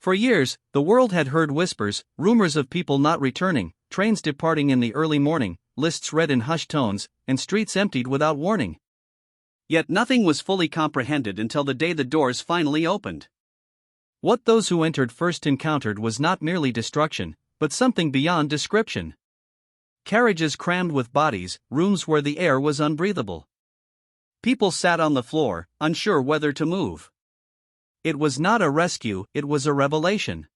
For years, the world had heard whispers, rumors of people not returning, trains departing in the early morning, lists read in hushed tones, and streets emptied without warning. Yet nothing was fully comprehended until the day the doors finally opened. What those who entered first encountered was not merely destruction, but something beyond description. Carriages crammed with bodies, rooms where the air was unbreathable. People sat on the floor, unsure whether to move. It was not a rescue, it was a revelation.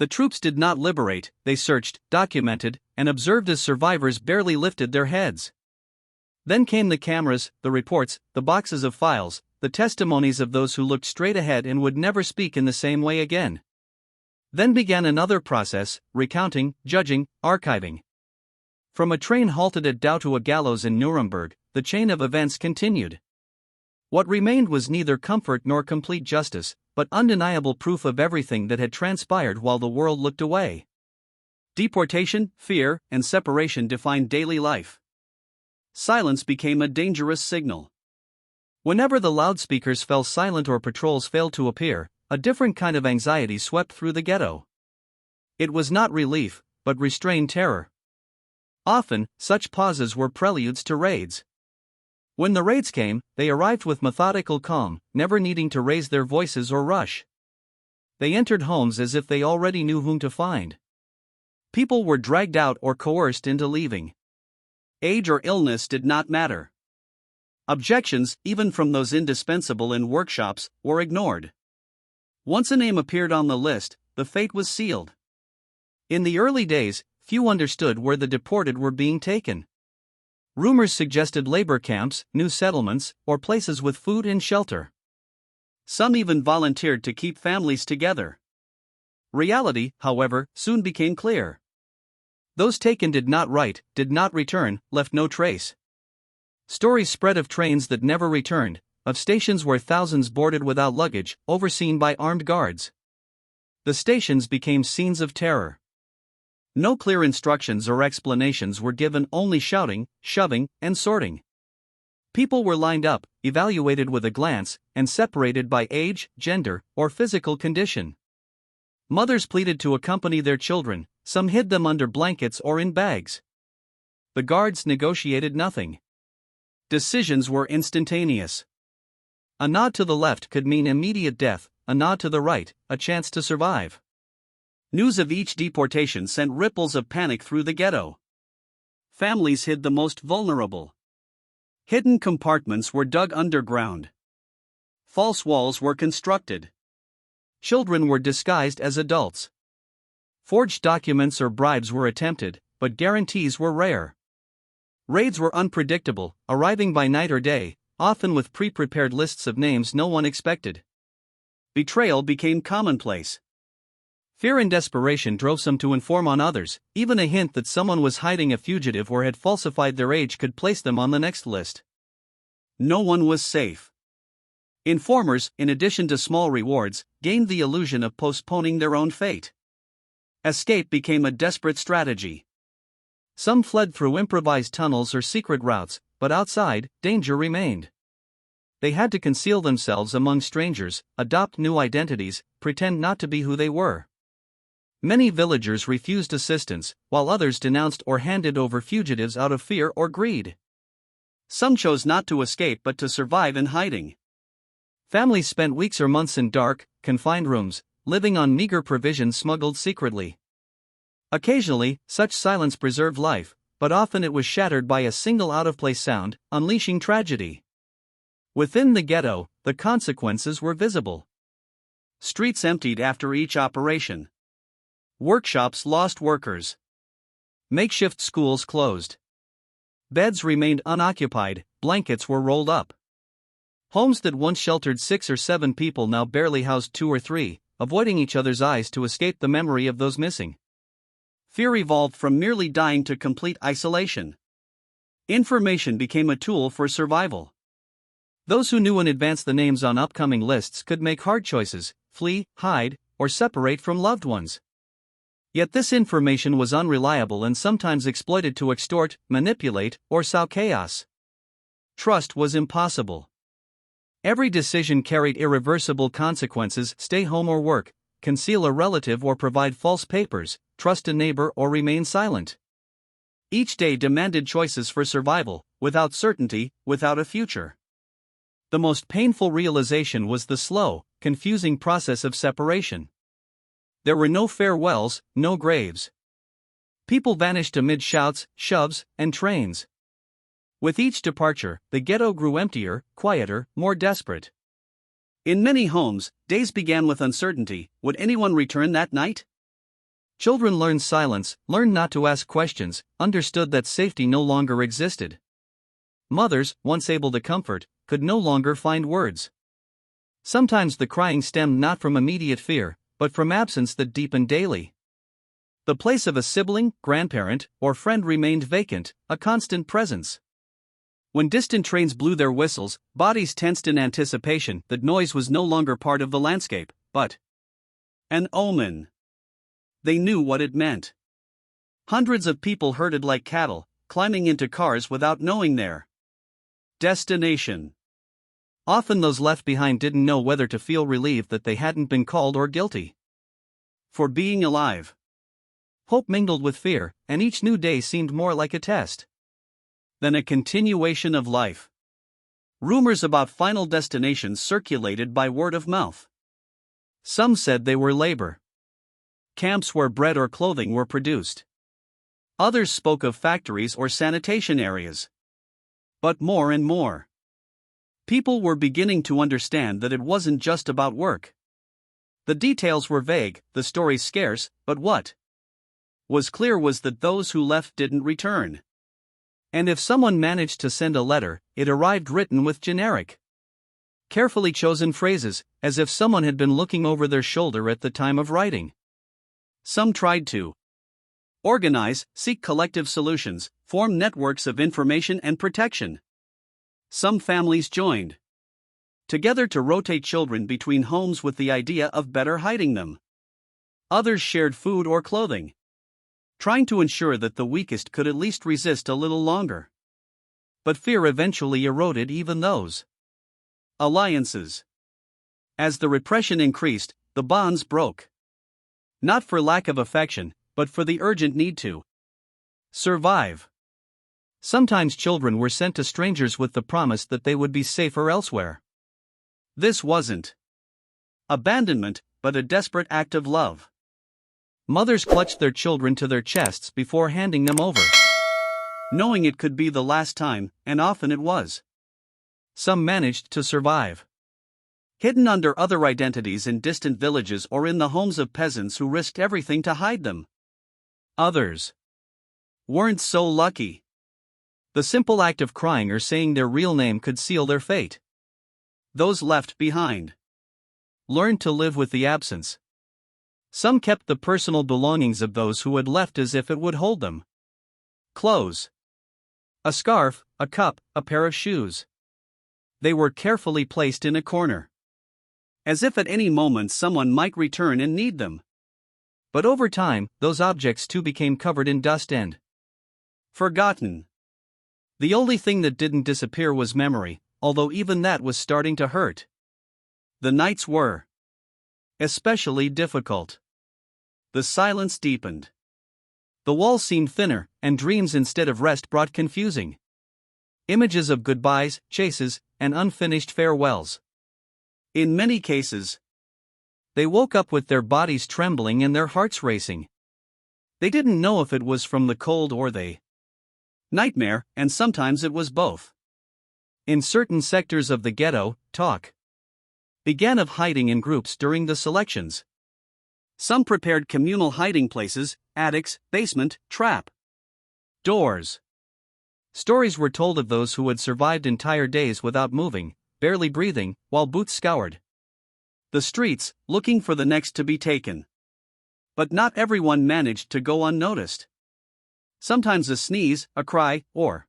The troops did not liberate, they searched, documented, and observed as survivors barely lifted their heads. Then came the cameras, the reports, the boxes of files, the testimonies of those who looked straight ahead and would never speak in the same way again. Then began another process, recounting, judging, archiving. From a train halted at Dau to a gallows in Nuremberg, the chain of events continued. What remained was neither comfort nor complete justice, but undeniable proof of everything that had transpired while the world looked away. Deportation, fear, and separation defined daily life. Silence became a dangerous signal. Whenever the loudspeakers fell silent or patrols failed to appear, a different kind of anxiety swept through the ghetto. It was not relief, but restrained terror. Often, such pauses were preludes to raids. When the raids came, they arrived with methodical calm, never needing to raise their voices or rush. They entered homes as if they already knew whom to find. People were dragged out or coerced into leaving. Age or illness did not matter. Objections, even from those indispensable in workshops, were ignored. Once a name appeared on the list, the fate was sealed. In the early days, few understood where the deported were being taken. Rumors suggested labor camps, new settlements, or places with food and shelter. Some even volunteered to keep families together. Reality, however, soon became clear. Those taken did not write, did not return, left no trace. Stories spread of trains that never returned, of stations where thousands boarded without luggage, overseen by armed guards. The stations became scenes of terror. No clear instructions or explanations were given, only shouting, shoving, and sorting. People were lined up, evaluated with a glance, and separated by age, gender, or physical condition. Mothers pleaded to accompany their children, some hid them under blankets or in bags. The guards negotiated nothing. Decisions were instantaneous. A nod to the left could mean immediate death, a nod to the right, a chance to survive. News of each deportation sent ripples of panic through the ghetto. Families hid the most vulnerable. Hidden compartments were dug underground. False walls were constructed. Children were disguised as adults. Forged documents or bribes were attempted, but guarantees were rare. Raids were unpredictable, arriving by night or day, often with pre-prepared lists of names no one expected. Betrayal became commonplace. Fear and desperation drove some to inform on others. Even a hint that someone was hiding a fugitive or had falsified their age could place them on the next list. No one was safe. Informers, in addition to small rewards, gained the illusion of postponing their own fate. Escape became a desperate strategy. Some fled through improvised tunnels or secret routes, but outside, danger remained. They had to conceal themselves among strangers, adopt new identities, pretend not to be who they were. Many villagers refused assistance, while others denounced or handed over fugitives out of fear or greed. Some chose not to escape but to survive in hiding. Families spent weeks or months in dark, confined rooms, living on meager provisions smuggled secretly. Occasionally, such silence preserved life, but often it was shattered by a single out-of-place sound, unleashing tragedy. Within the ghetto, the consequences were visible. Streets emptied after each operation. Workshops lost workers. Makeshift schools closed. Beds remained unoccupied, blankets were rolled up. Homes that once sheltered 6 or 7 people now barely housed 2 or 3, avoiding each other's eyes to escape the memory of those missing. Fear evolved from merely dying to complete isolation. Information became a tool for survival. Those who knew in advance the names on upcoming lists could make hard choices, flee, hide, or separate from loved ones. Yet this information was unreliable and sometimes exploited to extort, manipulate, or sow chaos. Trust was impossible. Every decision carried irreversible consequences: stay home or work, conceal a relative or provide false papers, trust a neighbor or remain silent. Each day demanded choices for survival, without certainty, without a future. The most painful realization was the slow, confusing process of separation. There were no farewells, no graves. People vanished amid shouts, shoves, and trains. With each departure, the ghetto grew emptier, quieter, more desperate. In many homes, days began with uncertainty. Would anyone return that night? Children learned silence, learned not to ask questions, understood that safety no longer existed. Mothers, once able to comfort, could no longer find words. Sometimes the crying stemmed not from immediate fear, but from absence that deepened daily. The place of a sibling, grandparent, or friend remained vacant, a constant presence. When distant trains blew their whistles, bodies tensed in anticipation that noise was no longer part of the landscape, but an omen. They knew what it meant. Hundreds of people herded like cattle, climbing into cars without knowing their destination. Often those left behind didn't know whether to feel relieved that they hadn't been called or guilty for being alive. Hope mingled with fear, and each new day seemed more like a test than a continuation of life. Rumors about final destinations circulated by word of mouth. Some said they were labor camps where bread or clothing were produced. Others spoke of factories or sanitation areas. But more and more people were beginning to understand that it wasn't just about work. The details were vague, the stories scarce, but what was clear was that those who left didn't return. And if someone managed to send a letter, it arrived written with generic, carefully chosen phrases, as if someone had been looking over their shoulder at the time of writing. Some tried to organize, seek collective solutions, form networks of information and protection. Some families joined together to rotate children between homes with the idea of better hiding them. Others shared food or clothing, trying to ensure that the weakest could at least resist a little longer. But fear eventually eroded even those alliances. As the repression increased, the bonds broke. Not for lack of affection, but for the urgent need to survive. Sometimes children were sent to strangers with the promise that they would be safer elsewhere. This wasn't abandonment, but a desperate act of love. Mothers clutched their children to their chests before handing them over, knowing it could be the last time, and often it was. Some managed to survive, hidden under other identities in distant villages or in the homes of peasants who risked everything to hide them. Others weren't so lucky. The simple act of crying or saying their real name could seal their fate. Those left behind learned to live with the absence. Some kept the personal belongings of those who had left as if it would hold them. Clothes, a scarf, a cup, a pair of shoes. They were carefully placed in a corner, as if at any moment someone might return and need them. But over time, those objects too became covered in dust and forgotten. The only thing that didn't disappear was memory, although even that was starting to hurt. The nights were especially difficult. The silence deepened. The walls seemed thinner, and dreams instead of rest brought confusing images of goodbyes, chases, and unfinished farewells. In many cases, they woke up with their bodies trembling and their hearts racing. They didn't know if it was from the cold or the nightmare, and sometimes it was both. In certain sectors of the ghetto, talk began of hiding in groups during the selections. Some prepared communal hiding places, attics, basement, trap doors. Stories were told of those who had survived entire days without moving, barely breathing, while boots scoured the streets, looking for the next to be taken. But not everyone managed to go unnoticed. Sometimes a sneeze, a cry, or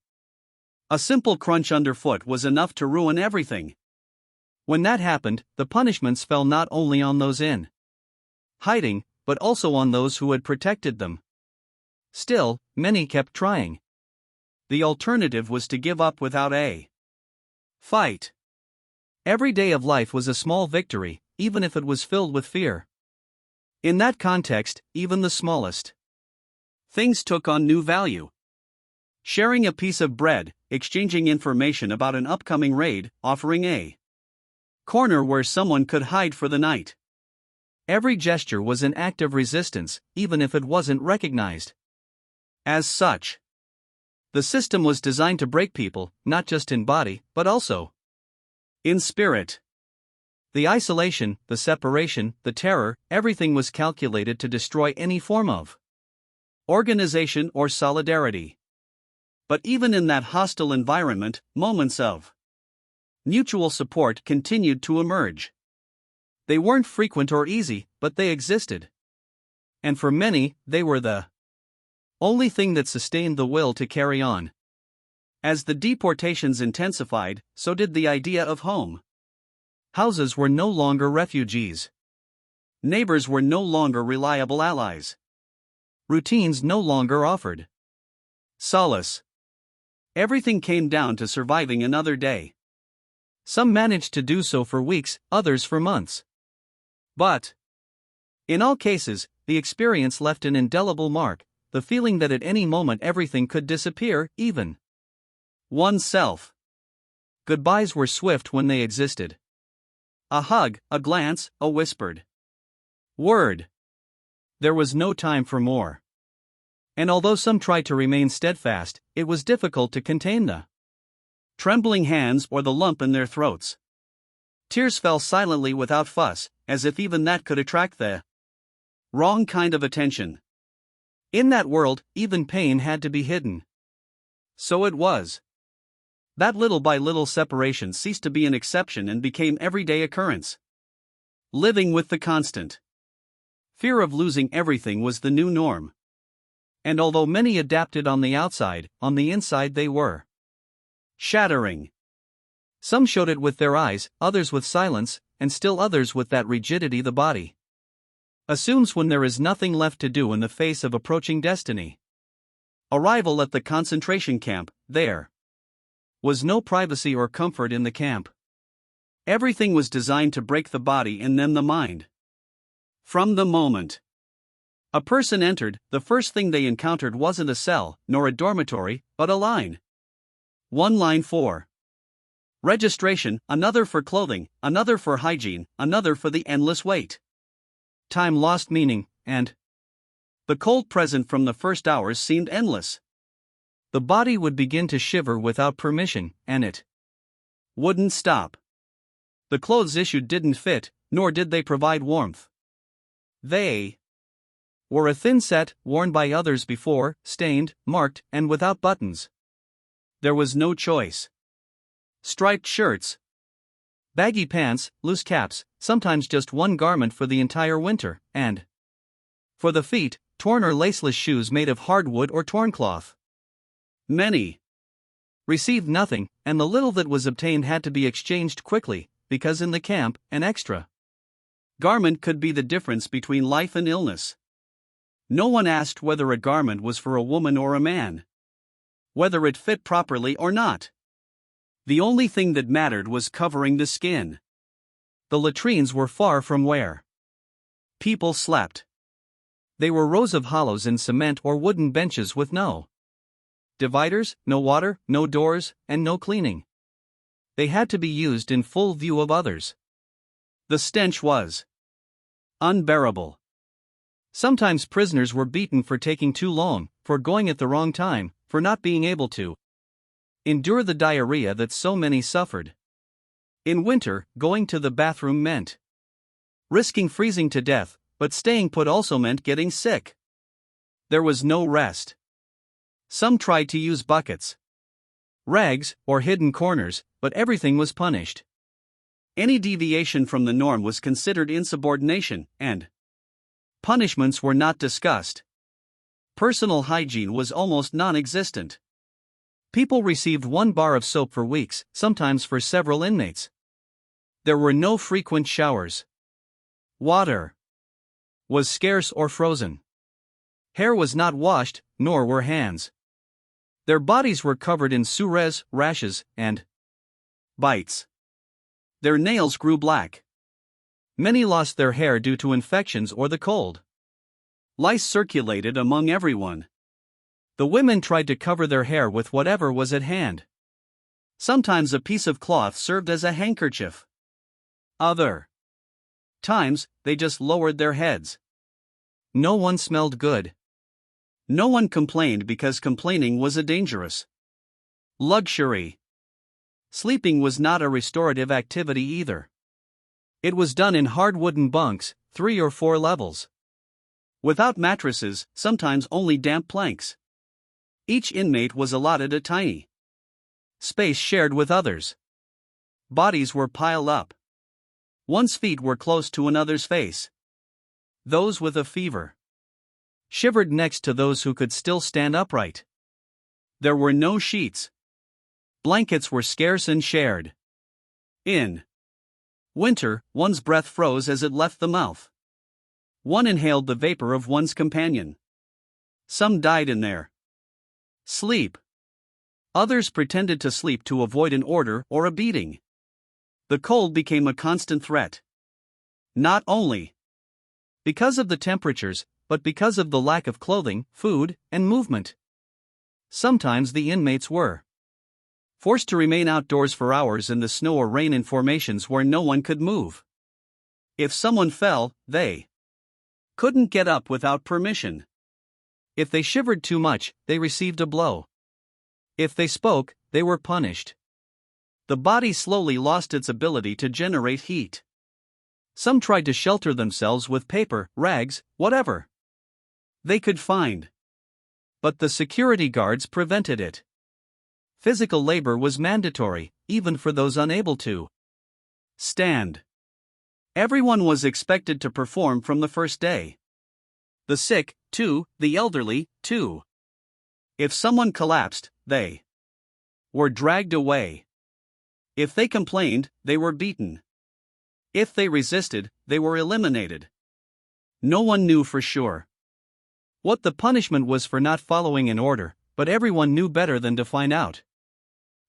a simple crunch underfoot was enough to ruin everything. When that happened, the punishments fell not only on those in hiding, but also on those who had protected them. Still, many kept trying. The alternative was to give up without a fight. Every day of life was a small victory, even if it was filled with fear. In that context, even the smallest things took on new value. Sharing a piece of bread, exchanging information about an upcoming raid, offering a corner where someone could hide for the night. Every gesture was an act of resistance, even if it wasn't recognized as such. The system was designed to break people, not just in body, but also in spirit. The isolation, the separation, the terror, everything was calculated to destroy any form of organization or solidarity. But even in that hostile environment, moments of mutual support continued to emerge. They weren't frequent or easy, but they existed. And for many, they were the only thing that sustained the will to carry on. As the deportations intensified, so did the idea of home. Houses were no longer refugees. Neighbors were no longer reliable allies. Routines no longer offered solace. Everything came down to surviving another day. Some managed to do so for weeks, others for months. But in all cases, the experience left an indelible mark, the feeling that at any moment everything could disappear, even oneself. Goodbyes were swift when they existed. A hug, a glance, a whispered word. There was no time for more. And although some tried to remain steadfast, it was difficult to contain the trembling hands or the lump in their throats. Tears fell silently without fuss, as if even that could attract the wrong kind of attention. In that world, even pain had to be hidden. So it was that little by little separation ceased to be an exception and became everyday occurrence. Living with the constant fear of losing everything was the new norm. And although many adapted on the outside, on the inside they were shattering. Some showed it with their eyes, others with silence, and still others with that rigidity the body assumes when there is nothing left to do in the face of approaching destiny. Arrival at the concentration camp, there was no privacy or comfort in the camp. Everything was designed to break the body and then the mind. From the moment a person entered, the first thing they encountered wasn't a cell, nor a dormitory, but a line. One line for registration, another for clothing, another for hygiene, another for the endless wait. Time lost meaning, and the cold present from the first hours seemed endless. The body would begin to shiver without permission, and it wouldn't stop. The clothes issued didn't fit, nor did they provide warmth. They were a thin set, worn by others before, stained, marked, and without buttons. There was no choice. Striped shirts, baggy pants, loose caps, sometimes just one garment for the entire winter, and for the feet, torn or laceless shoes made of hardwood or torn cloth. Many received nothing, and the little that was obtained had to be exchanged quickly, because in the camp, an extra garment could be the difference between life and illness. No one asked whether a garment was for a woman or a man, whether it fit properly or not. The only thing that mattered was covering the skin. The latrines were far from where people slept. They were rows of hollows in cement or wooden benches with no dividers, no water, no doors, and no cleaning. They had to be used in full view of others. The stench was unbearable. Sometimes prisoners were beaten for taking too long, for going at the wrong time, for not being able to endure the diarrhea that so many suffered. In winter, going to the bathroom meant risking freezing to death, but staying put also meant getting sick. There was no rest. Some tried to use buckets, rags, or hidden corners, but everything was punished. Any deviation from the norm was considered insubordination, and punishments were not discussed. Personal hygiene was almost non-existent. People received one bar of soap for weeks, sometimes for several inmates. There were no frequent showers. Water was scarce or frozen. Hair was not washed, nor were hands. Their bodies were covered in sores, rashes, and bites. Their nails grew black. Many lost their hair due to infections or the cold. Lice circulated among everyone. The women tried to cover their hair with whatever was at hand. Sometimes a piece of cloth served as a handkerchief. Other times, they just lowered their heads. No one smelled good. No one complained because complaining was a dangerous luxury. Sleeping was not a restorative activity either. It was done in hard wooden bunks, 3 or 4 levels. Without mattresses, sometimes only damp planks. Each inmate was allotted a tiny space shared with others. Bodies were piled up. One's feet were close to another's face. Those with a fever shivered next to those who could still stand upright. There were no sheets. Blankets were scarce and shared. In winter, one's breath froze as it left the mouth. One inhaled the vapor of one's companion. Some died in their sleep. Others pretended to sleep to avoid an order or a beating. The cold became a constant threat. Not only because of the temperatures, but because of the lack of clothing, food, and movement. Sometimes the inmates were forced to remain outdoors for hours in the snow or rain in formations where no one could move. If someone fell, they couldn't get up without permission. If they shivered too much, they received a blow. If they spoke, they were punished. The body slowly lost its ability to generate heat. Some tried to shelter themselves with paper, rags, whatever they could find. But the security guards prevented it. Physical labor was mandatory, even for those unable to stand. Everyone was expected to perform from the first day. The sick, too, the elderly, too. If someone collapsed, they were dragged away. If they complained, they were beaten. If they resisted, they were eliminated. No one knew for sure what the punishment was for not following an order, but everyone knew better than to find out.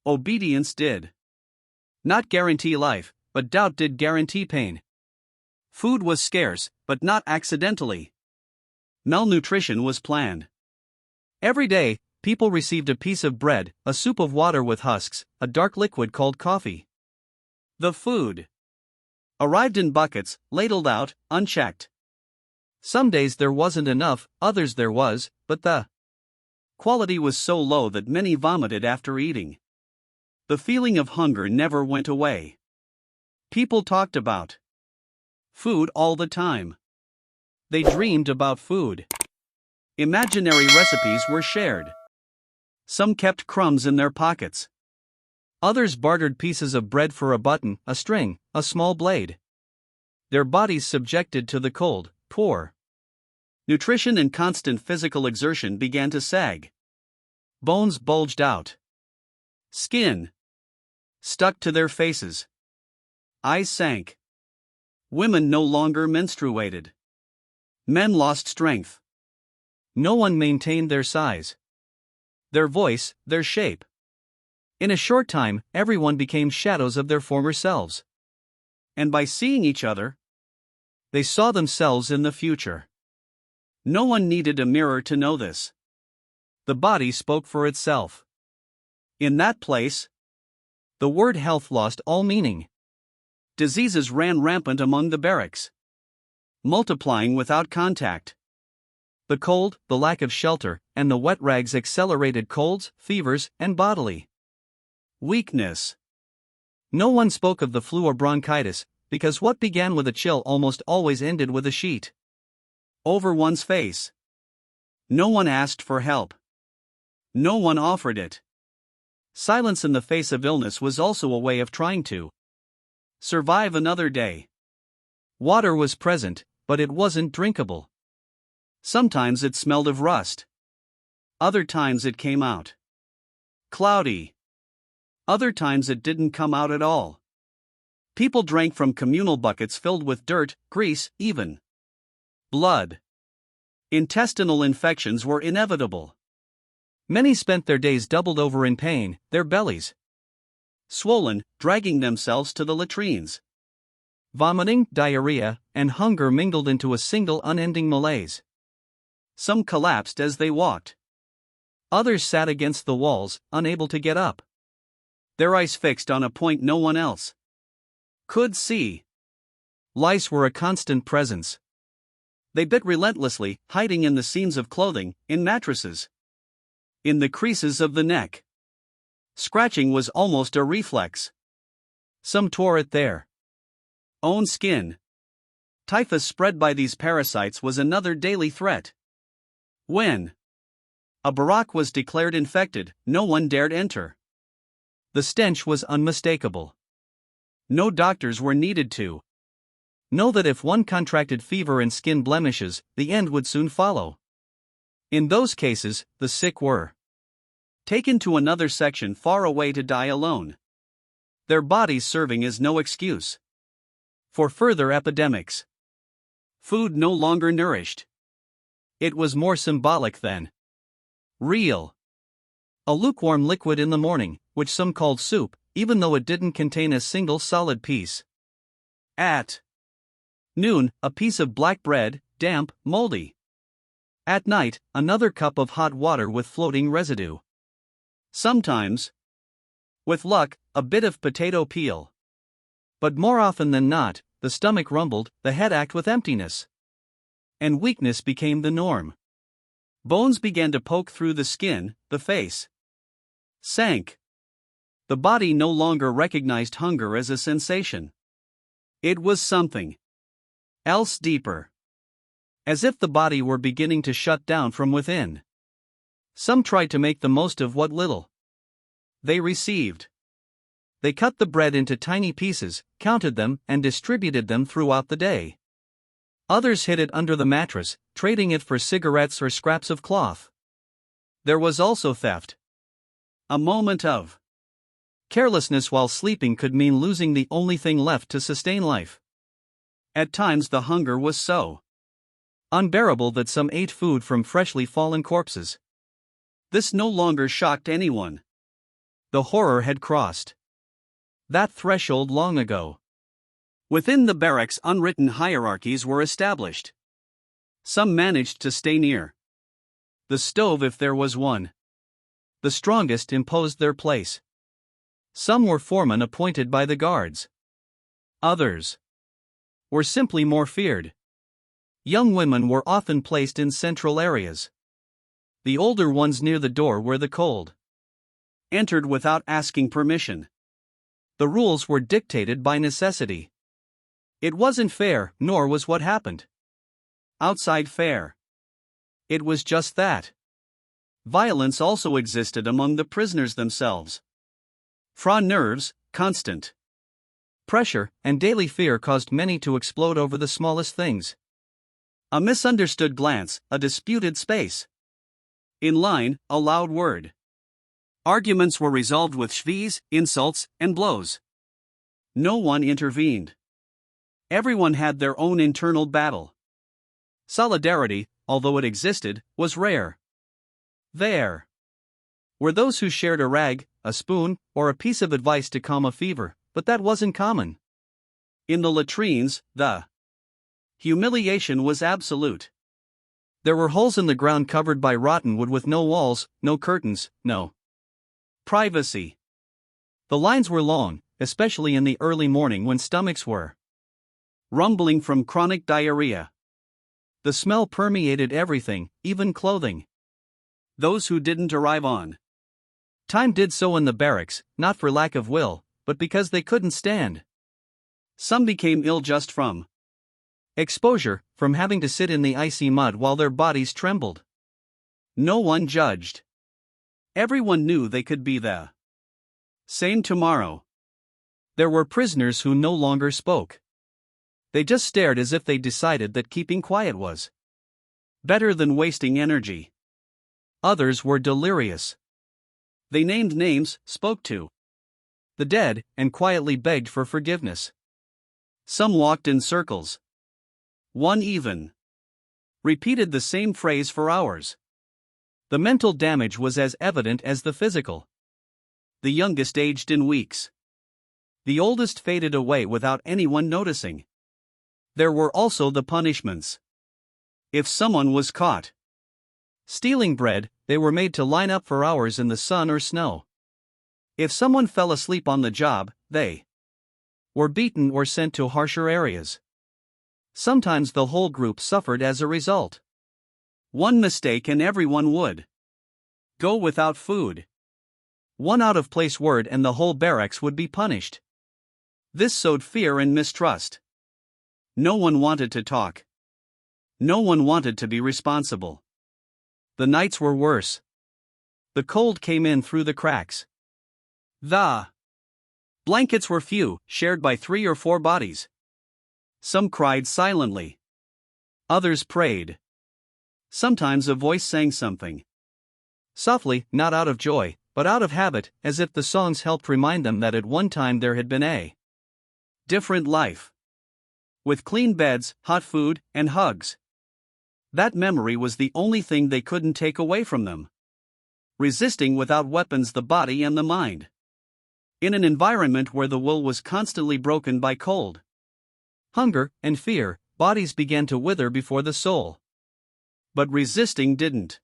Obedience did not guarantee life, but doubt did guarantee pain. Food was scarce, but not accidentally. Malnutrition was planned. Every day, people received a piece of bread, a soup of water with husks, a dark liquid called coffee. The food arrived in buckets, ladled out, unchecked. Some days there wasn't enough, others there was, but the quality was so low that many vomited after eating. The feeling of hunger never went away. People talked about food all the time. They dreamed about food. Imaginary recipes were shared. Some kept crumbs in their pockets. Others bartered pieces of bread for a button, a string, a small blade. Their bodies subjected to the cold, poor nutrition and constant physical exertion began to sag. Bones bulged out. Skin stuck to their faces. Eyes sank. Women no longer menstruated. Men lost strength. No one maintained their size, their voice, their shape. In a short time, everyone became shadows of their former selves. And by seeing each other, they saw themselves in the future. No one needed a mirror to know this. The body spoke for itself. In that place, the word health lost all meaning. Diseases ran rampant among the barracks, multiplying without contact. The cold, the lack of shelter, and the wet rags accelerated colds, fevers, and bodily weakness. No one spoke of the flu or bronchitis, because what began with a chill almost always ended with a sheet over one's face. No one asked for help. No one offered it. Silence in the face of illness was also a way of trying to survive another day. Water was present, but it wasn't drinkable. Sometimes it smelled of rust. Other times it came out cloudy. Other times it didn't come out at all. People drank from communal buckets filled with dirt, grease, even blood. Intestinal infections were inevitable. Many spent their days doubled over in pain, their bellies swollen, dragging themselves to the latrines. Vomiting, diarrhea, and hunger mingled into a single unending malaise. Some collapsed as they walked. Others sat against the walls, unable to get up. Their eyes fixed on a point no one else could see. Lice were a constant presence. They bit relentlessly, hiding in the seams of clothing, in mattresses, in the creases of the neck. Scratching was almost a reflex. Some tore at their own skin. Typhus spread by these parasites was another daily threat. When a barack was declared infected, no one dared enter. The stench was unmistakable. No doctors were needed to know that if one contracted fever and skin blemishes, the end would soon follow. In those cases, the sick were taken to another section far away to die alone, their bodies serving as no excuse for further epidemics. Food no longer nourished. It was more symbolic than real. A lukewarm liquid in the morning, which some called soup, even though it didn't contain a single solid piece. At noon, a piece of black bread, damp, moldy. At night, another cup of hot water with floating residue. Sometimes, with luck, a bit of potato peel. But more often than not, the stomach rumbled, the head ached with emptiness. And weakness became the norm. Bones began to poke through the skin, the face sank. The body no longer recognized hunger as a sensation. It was something else deeper. As if the body were beginning to shut down from within. Some tried to make the most of what little they received. They cut the bread into tiny pieces, counted them, and distributed them throughout the day. Others hid it under the mattress, trading it for cigarettes or scraps of cloth. There was also theft. A moment of carelessness while sleeping could mean losing the only thing left to sustain life. At times the hunger was so unbearable that some ate food from freshly fallen corpses. This no longer shocked anyone. The horror had crossed that threshold long ago. Within the barracks, unwritten hierarchies were established. Some managed to stay near the stove if there was one. The strongest imposed their place. Some were foremen appointed by the guards. Others were simply more feared. Young women were often placed in central areas. The older ones near the door where the cold entered without asking permission. The rules were dictated by necessity. It wasn't fair, nor was what happened outside fair. It was just that. Violence also existed among the prisoners themselves. Fra nerves, constant pressure, and daily fear caused many to explode over the smallest things. A misunderstood glance, a disputed space. In line, a loud word. Arguments were resolved with shvees, insults, and blows. No one intervened. Everyone had their own internal battle. Solidarity, although it existed, was rare. There were those who shared a rag, a spoon, or a piece of advice to calm a fever, but that wasn't common. In the latrines, the humiliation was absolute. There were holes in the ground covered by rotten wood with no walls, no curtains, no privacy. The lines were long, especially in the early morning when stomachs were rumbling from chronic diarrhea. The smell permeated everything, even clothing. Those who didn't arrive on time did so in the barracks, not for lack of will, but because they couldn't stand. Some became ill just from exposure, from having to sit in the icy mud while their bodies trembled. No one judged. Everyone knew they could be the same tomorrow. There were prisoners who no longer spoke. They just stared as if they decided that keeping quiet was better than wasting energy. Others were delirious. They named names, spoke to the dead, and quietly begged for forgiveness. Some walked in circles. One even repeated the same phrase for hours. The mental damage was as evident as the physical. The youngest aged in weeks. The oldest faded away without anyone noticing. There were also the punishments. If someone was caught stealing bread, they were made to line up for hours in the sun or snow. If someone fell asleep on the job, they were beaten or sent to harsher areas. Sometimes the whole group suffered as a result. One mistake and everyone would go without food. One out-of-place word and the whole barracks would be punished. This sowed fear and mistrust. No one wanted to talk. No one wanted to be responsible. The nights were worse. The cold came in through the cracks. The blankets were few, shared by 3 or 4 bodies. Some cried silently. Others prayed. Sometimes a voice sang something softly, not out of joy, but out of habit, as if the songs helped remind them that at one time there had been a different life. With clean beds, hot food, and hugs. That memory was the only thing they couldn't take away from them. Resisting without weapons the body and the mind. In an environment where the will was constantly broken by cold, hunger, and fear, bodies began to wither before the soul. But resisting didn't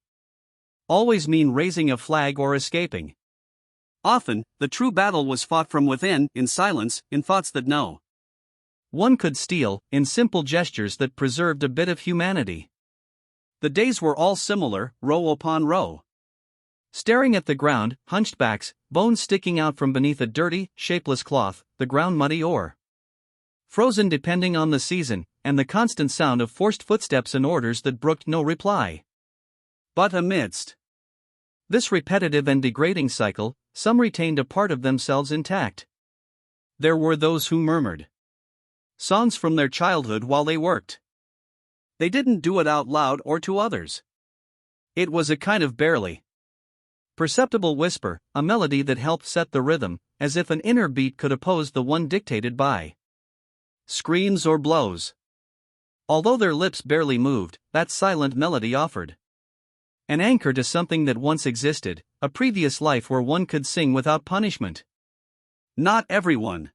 always mean raising a flag or escaping. Often, the true battle was fought from within, in silence, in thoughts that no one could steal, in simple gestures that preserved a bit of humanity. The days were all similar, row upon row. Staring at the ground, hunched backs, bones sticking out from beneath a dirty, shapeless cloth, the ground muddy or frozen depending on the season, and the constant sound of forced footsteps and orders that brooked no reply. But amidst this repetitive and degrading cycle, some retained a part of themselves intact. There were those who murmured songs from their childhood while they worked. They didn't do it out loud or to others. It was a kind of barely perceptible whisper, a melody that helped set the rhythm, as if an inner beat could oppose the one dictated by screams or blows. Although their lips barely moved, that silent melody offered an anchor to something that once existed, a previous life where one could sing without punishment. Not everyone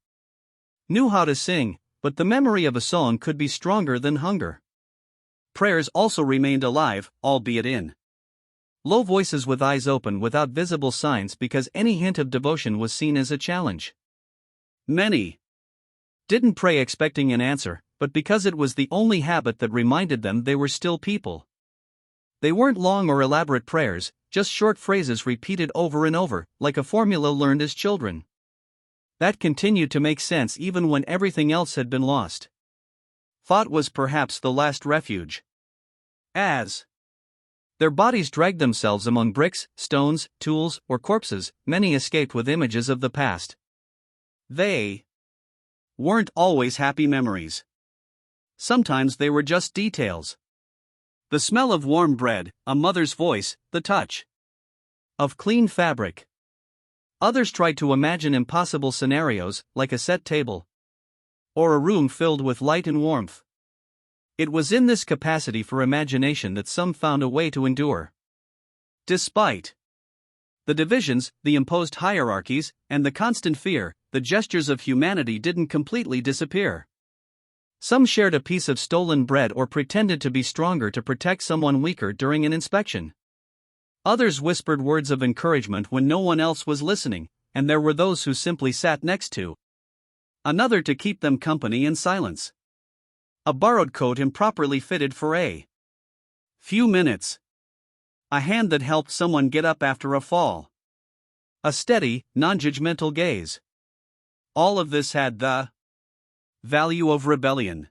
knew how to sing, but the memory of a song could be stronger than hunger. Prayers also remained alive, albeit in low voices with eyes open without visible signs, because any hint of devotion was seen as a challenge. Many didn't pray expecting an answer, but because it was the only habit that reminded them they were still people. They weren't long or elaborate prayers, just short phrases repeated over and over, like a formula learned as children. That continued to make sense even when everything else had been lost. Thought was perhaps the last refuge. As their bodies dragged themselves among bricks, stones, tools, or corpses, many escaped with images of the past. They weren't always happy memories. Sometimes they were just details. The smell of warm bread, a mother's voice, the touch of clean fabric. Others tried to imagine impossible scenarios, like a set table or a room filled with light and warmth. It was in this capacity for imagination that some found a way to endure. Despite the divisions, the imposed hierarchies, and the constant fear, the gestures of humanity didn't completely disappear. Some shared a piece of stolen bread or pretended to be stronger to protect someone weaker during an inspection. Others whispered words of encouragement when no one else was listening, and there were those who simply sat next to another to keep them company in silence. A borrowed coat improperly fitted for a few minutes. A hand that helped someone get up after a fall. A steady, non-judgmental gaze. All of this had the value of rebellion.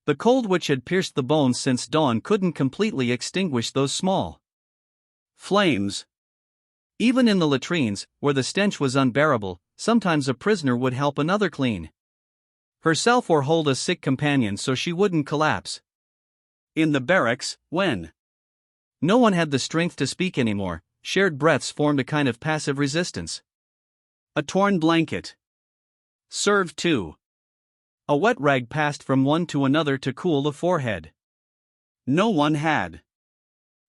The cold which had pierced the bones since dawn couldn't completely extinguish those small flames. Even in the latrines, where the stench was unbearable, sometimes a prisoner would help another clean herself or hold a sick companion so she wouldn't collapse. In the barracks, when no one had the strength to speak anymore, shared breaths formed a kind of passive resistance. A torn blanket served too. A wet rag passed from one to another to cool the forehead. No one had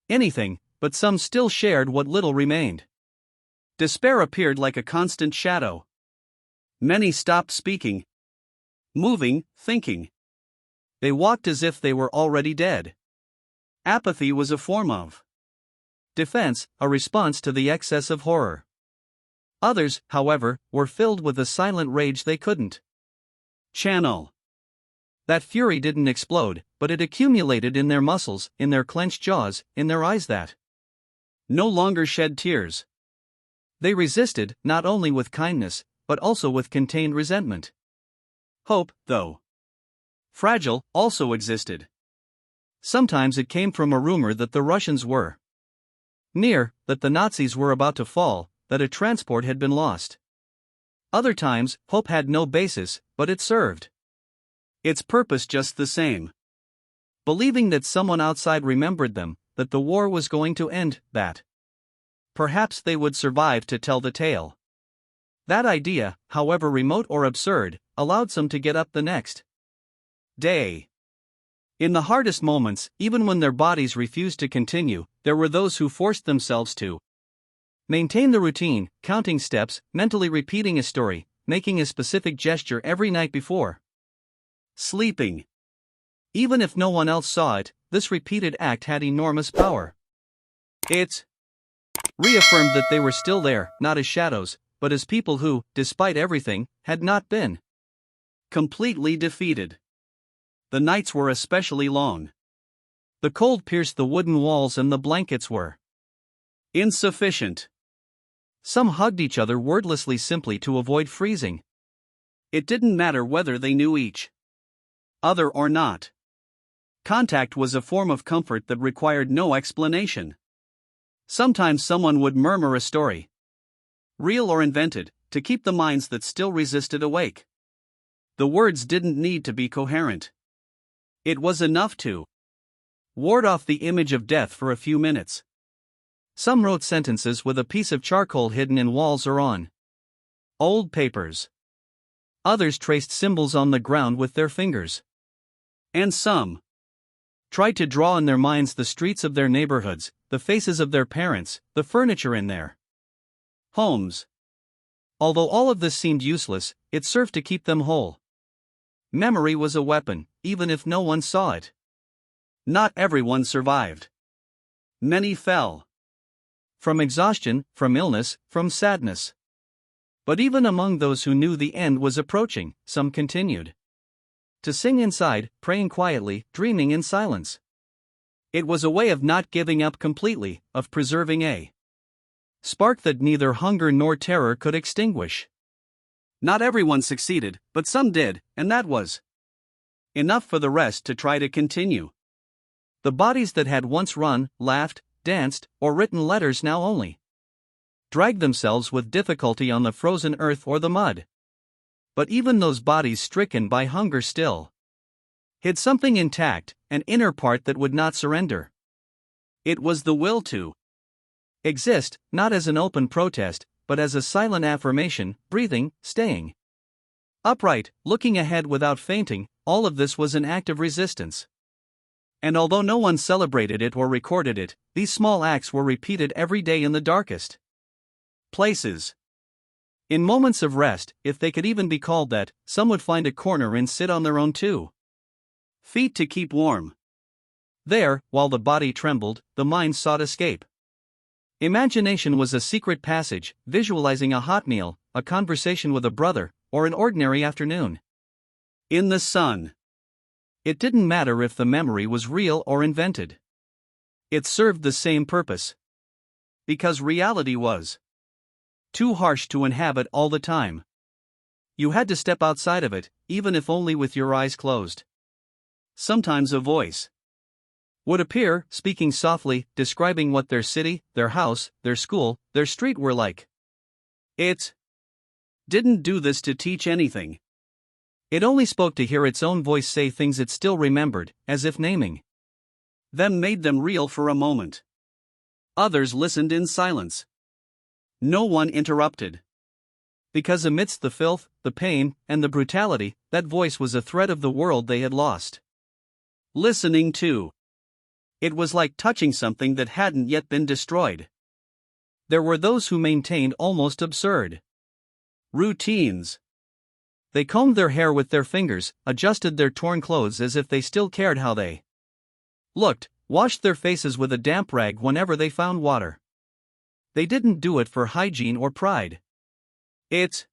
anything, but some still shared what little remained. Despair appeared like a constant shadow. Many stopped speaking, moving, thinking. They walked as if they were already dead. Apathy was a form of defense, a response to the excess of horror. Others, however, were filled with a silent rage they couldn't channel. That fury didn't explode, but it accumulated in their muscles, in their clenched jaws, in their eyes that no longer shed tears. They resisted, not only with kindness, but also with contained resentment. Hope, though fragile, also existed. Sometimes it came from a rumor that the Russians were near, that the Nazis were about to fall, that a transport had been lost. Other times, hope had no basis, but it served its purpose just the same. Believing that someone outside remembered them, that the war was going to end, that perhaps they would survive to tell the tale. That idea, however remote or absurd, allowed some to get up the next day. In the hardest moments, even when their bodies refused to continue, there were those who forced themselves to maintain the routine, counting steps, mentally repeating a story, making a specific gesture every night before sleeping. Even if no one else saw it, this repeated act had enormous power. It reaffirmed that they were still there, not as shadows, but as people who, despite everything, had not been completely defeated. The nights were especially long. The cold pierced the wooden walls and the blankets were insufficient. Some hugged each other wordlessly simply to avoid freezing. It didn't matter whether they knew each other or not. Contact was a form of comfort that required no explanation. Sometimes someone would murmur a story, real or invented, to keep the minds that still resisted awake. The words didn't need to be coherent. It was enough to ward off the image of death for a few minutes. Some wrote sentences with a piece of charcoal hidden in walls or on old papers. Others traced symbols on the ground with their fingers. And some tried to draw in their minds the streets of their neighborhoods, the faces of their parents, the furniture in their homes. Although all of this seemed useless, it served to keep them whole. Memory was a weapon, even if no one saw it. Not everyone survived. Many fell. From exhaustion, from illness, from sadness. But even among those who knew the end was approaching, some continued to sing inside, praying quietly, dreaming in silence. It was a way of not giving up completely, of preserving a spark that neither hunger nor terror could extinguish. Not everyone succeeded, but some did, and that was enough for the rest to try to continue. The bodies that had once run, laughed, danced, or written letters now only dragged themselves with difficulty on the frozen earth or the mud. But even those bodies stricken by hunger still hid something intact, an inner part that would not surrender. It was the will to exist, not as an open protest, but as a silent affirmation, breathing, staying upright, looking ahead without fainting. All of this was an act of resistance. And although no one celebrated it or recorded it, these small acts were repeated every day in the darkest places. In moments of rest, if they could even be called that, some would find a corner and sit on their own 2 feet to keep warm. There, while the body trembled, the mind sought escape. Imagination was a secret passage, visualizing a hot meal, a conversation with a brother, or an ordinary afternoon in the sun. It didn't matter if the memory was real or invented. It served the same purpose. Because reality was too harsh to inhabit all the time. You had to step outside of it, even if only with your eyes closed. Sometimes a voice would appear, speaking softly, describing what their city, their house, their school, their street were like. It didn't do this to teach anything. It only spoke to hear its own voice say things it still remembered, as if naming them made them real for a moment. Others listened in silence. No one interrupted. Because amidst the filth, the pain, and the brutality, that voice was a thread of the world they had lost listening to. It was like touching something that hadn't yet been destroyed. There were those who maintained almost absurd routines. They combed their hair with their fingers, adjusted their torn clothes as if they still cared how they looked, washed their faces with a damp rag whenever they found water. They didn't do it for hygiene or pride. It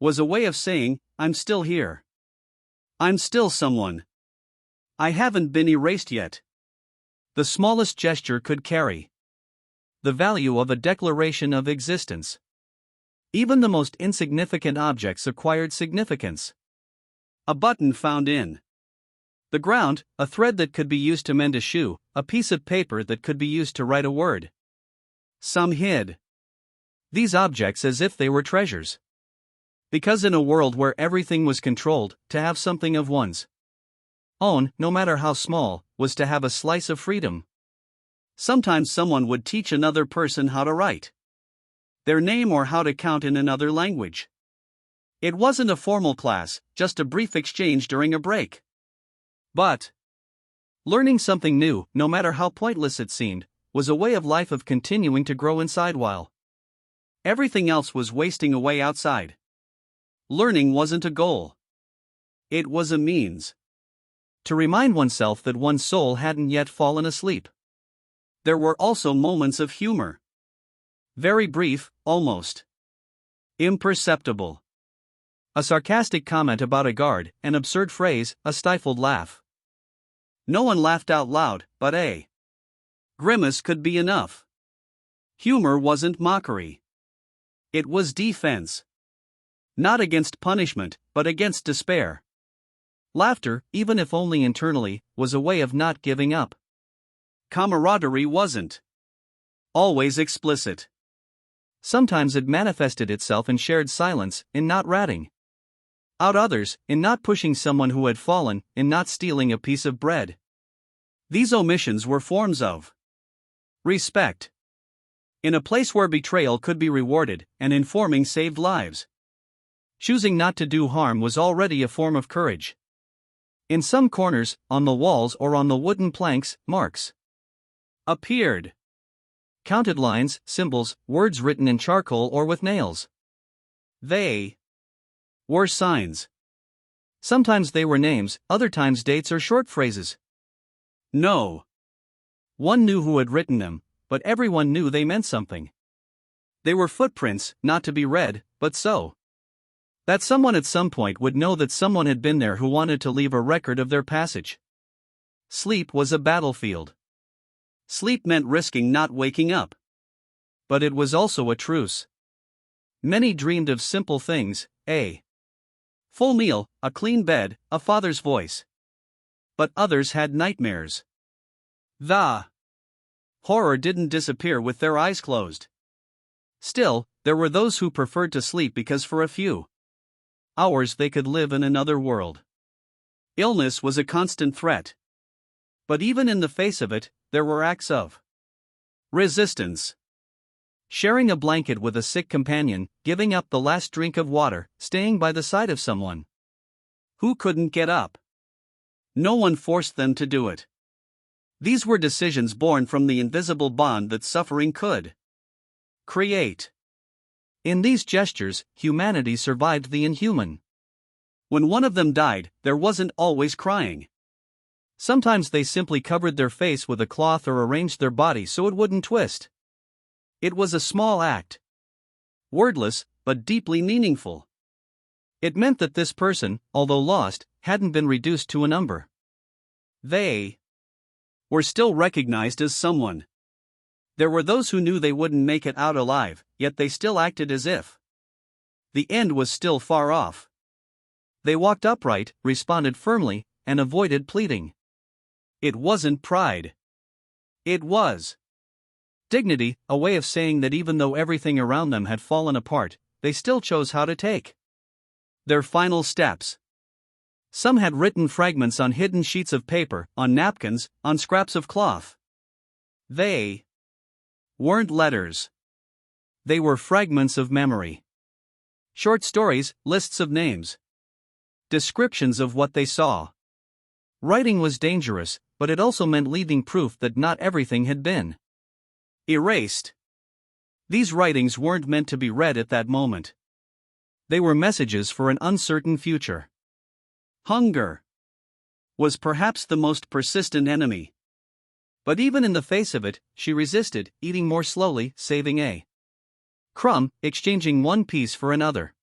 was a way of saying, I'm still here. I'm still someone. I haven't been erased yet. The smallest gesture could carry the value of a declaration of existence. Even the most insignificant objects acquired significance. A button found in the ground, a thread that could be used to mend a shoe, a piece of paper that could be used to write a word. Some hid these objects as if they were treasures. Because in a world where everything was controlled, to have something of one's own, no matter how small, was to have a slice of freedom. Sometimes someone would teach another person how to write their name or how to count in another language. It wasn't a formal class, just a brief exchange during a break. But learning something new, no matter how pointless it seemed, was a way of life of continuing to grow inside while everything else was wasting away outside. Learning wasn't a goal. It was a means to remind oneself that one's soul hadn't yet fallen asleep. There were also moments of humor. Very brief, almost imperceptible. A sarcastic comment about a guard, an absurd phrase, a stifled laugh. No one laughed out loud, but a grimace could be enough. Humor wasn't mockery. It was defense. Not against punishment, but against despair. Laughter, even if only internally, was a way of not giving up. Camaraderie wasn't always explicit. Sometimes it manifested itself in shared silence, in not ratting out others, in not pushing someone who had fallen, in not stealing a piece of bread. These omissions were forms of respect. In a place where betrayal could be rewarded, and informing saved lives. Choosing not to do harm was already a form of courage. In some corners, on the walls or on the wooden planks, marks appeared. Counted lines, symbols, words written in charcoal or with nails. They were signs. Sometimes they were names, other times dates or short phrases. No one knew who had written them, but everyone knew they meant something. They were footprints, not to be read, but so that someone at some point would know that someone had been there who wanted to leave a record of their passage. Sleep was a battlefield. Sleep meant risking not waking up. But it was also a truce. Many dreamed of simple things, a full meal, a clean bed, a father's voice. But others had nightmares. The horror didn't disappear with their eyes closed. Still, there were those who preferred to sleep because for a few hours they could live in another world. Illness was a constant threat. But even in the face of it, there were acts of resistance. Sharing a blanket with a sick companion, giving up the last drink of water, staying by the side of someone who couldn't get up. No one forced them to do it. These were decisions born from the invisible bond that suffering could create. In these gestures, humanity survived the inhuman. When one of them died, there wasn't always crying. Sometimes they simply covered their face with a cloth or arranged their body so it wouldn't twist. It was a small act. Wordless, but deeply meaningful. It meant that this person, although lost, hadn't been reduced to a number. They were still recognized as someone. There were those who knew they wouldn't make it out alive, yet they still acted as if the end was still far off. They walked upright, responded firmly, and avoided pleading. It wasn't pride. It was dignity, a way of saying that even though everything around them had fallen apart, they still chose how to take their final steps. Some had written fragments on hidden sheets of paper, on napkins, on scraps of cloth. They weren't letters. They were fragments of memory. Short stories, lists of names. Descriptions of what they saw. Writing was dangerous, but it also meant leaving proof that not everything had been erased. These writings weren't meant to be read at that moment. They were messages for an uncertain future. Hunger was perhaps the most persistent enemy. But even in the face of it, she resisted, eating more slowly, saving a crumb, exchanging one piece for another.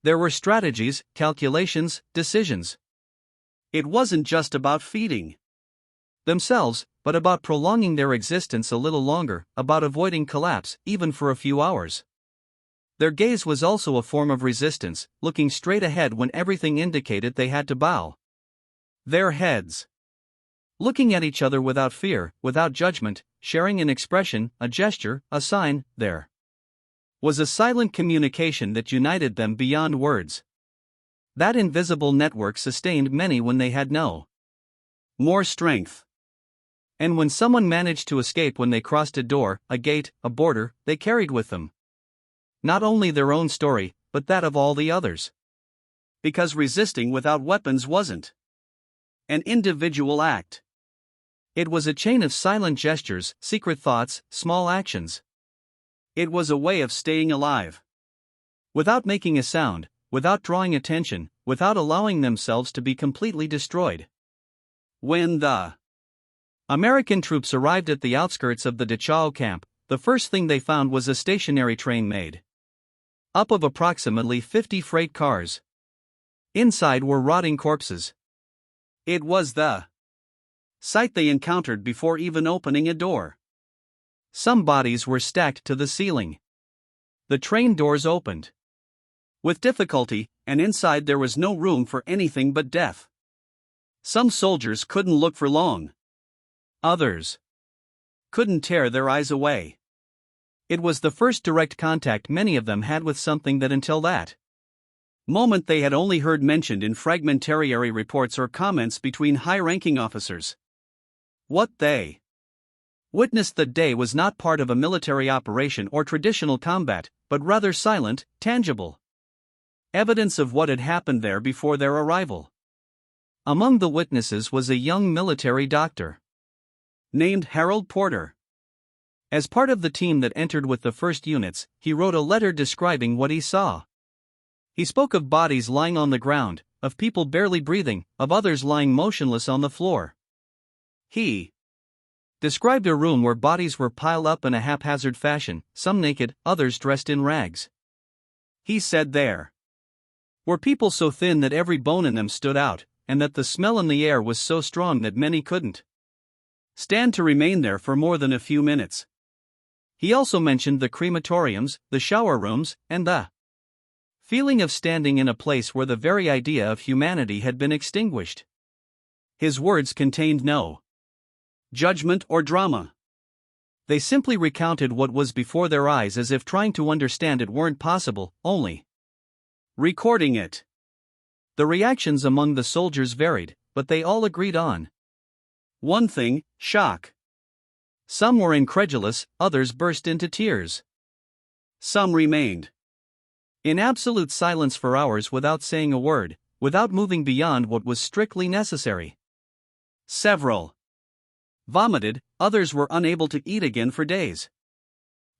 There were strategies, calculations, decisions. It wasn't just about feeding themselves, but about prolonging their existence a little longer, about avoiding collapse, even for a few hours. Their gaze was also a form of resistance, looking straight ahead when everything indicated they had to bow their heads. Looking at each other without fear, without judgment, sharing an expression, a gesture, a sign, there was a silent communication that united them beyond words. That invisible network sustained many when they had no more strength. And when someone managed to escape when they crossed a door, a gate, a border, they carried with them not only their own story, but that of all the others. Because resisting without weapons wasn't an individual act. It was a chain of silent gestures, secret thoughts, small actions. It was a way of staying alive. Without making a sound, without drawing attention, without allowing themselves to be completely destroyed. When the American troops arrived at the outskirts of the Dachau camp, the first thing they found was a stationary train made up of approximately 50 freight cars. Inside were rotting corpses. It was the sight they encountered before even opening a door. Some bodies were stacked to the ceiling. The train doors opened with difficulty, and inside there was no room for anything but death. Some soldiers couldn't look for long. Others couldn't tear their eyes away. It was the first direct contact many of them had with something that until that moment they had only heard mentioned in fragmentary reports or comments between high-ranking officers. What they witnessed that day was not part of a military operation or traditional combat, but rather silent, tangible evidence of what had happened there before their arrival. Among the witnesses was a young military doctor named Harold Porter. As part of the team that entered with the first units, he wrote a letter describing what he saw. He spoke of bodies lying on the ground, of people barely breathing, of others lying motionless on the floor. He described a room where bodies were piled up in a haphazard fashion, some naked, others dressed in rags. He said there were people so thin that every bone in them stood out, and that the smell in the air was so strong that many couldn't stand to remain there for more than a few minutes. He also mentioned the crematoriums, the shower rooms, and the feeling of standing in a place where the very idea of humanity had been extinguished. His words contained no judgment or drama. They simply recounted what was before their eyes as if trying to understand it weren't possible, only recording it. The reactions among the soldiers varied, but they all agreed on one thing: shock. Some were incredulous, others burst into tears. Some remained in absolute silence for hours without saying a word, without moving beyond what was strictly necessary. Several vomited, others were unable to eat again for days.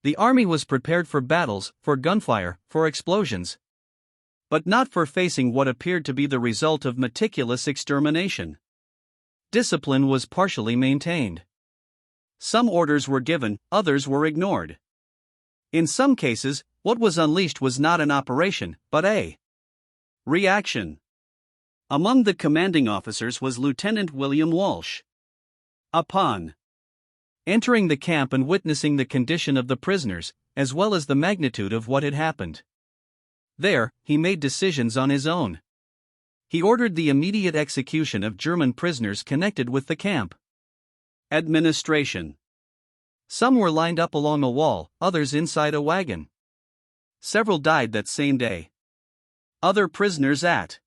The army was prepared for battles, for gunfire, for explosions, but not for facing what appeared to be the result of meticulous extermination. Discipline was partially maintained. Some orders were given, others were ignored. In some cases, what was unleashed was not an operation, but a reaction. Among the commanding officers was Lieutenant William Walsh. Upon entering the camp and witnessing the condition of the prisoners, as well as the magnitude of what had happened there, he made decisions on his own. He ordered the immediate execution of German prisoners connected with the camp. Administration. Some were lined up along a wall, others inside a wagon. Several died that same day. Other prisoners at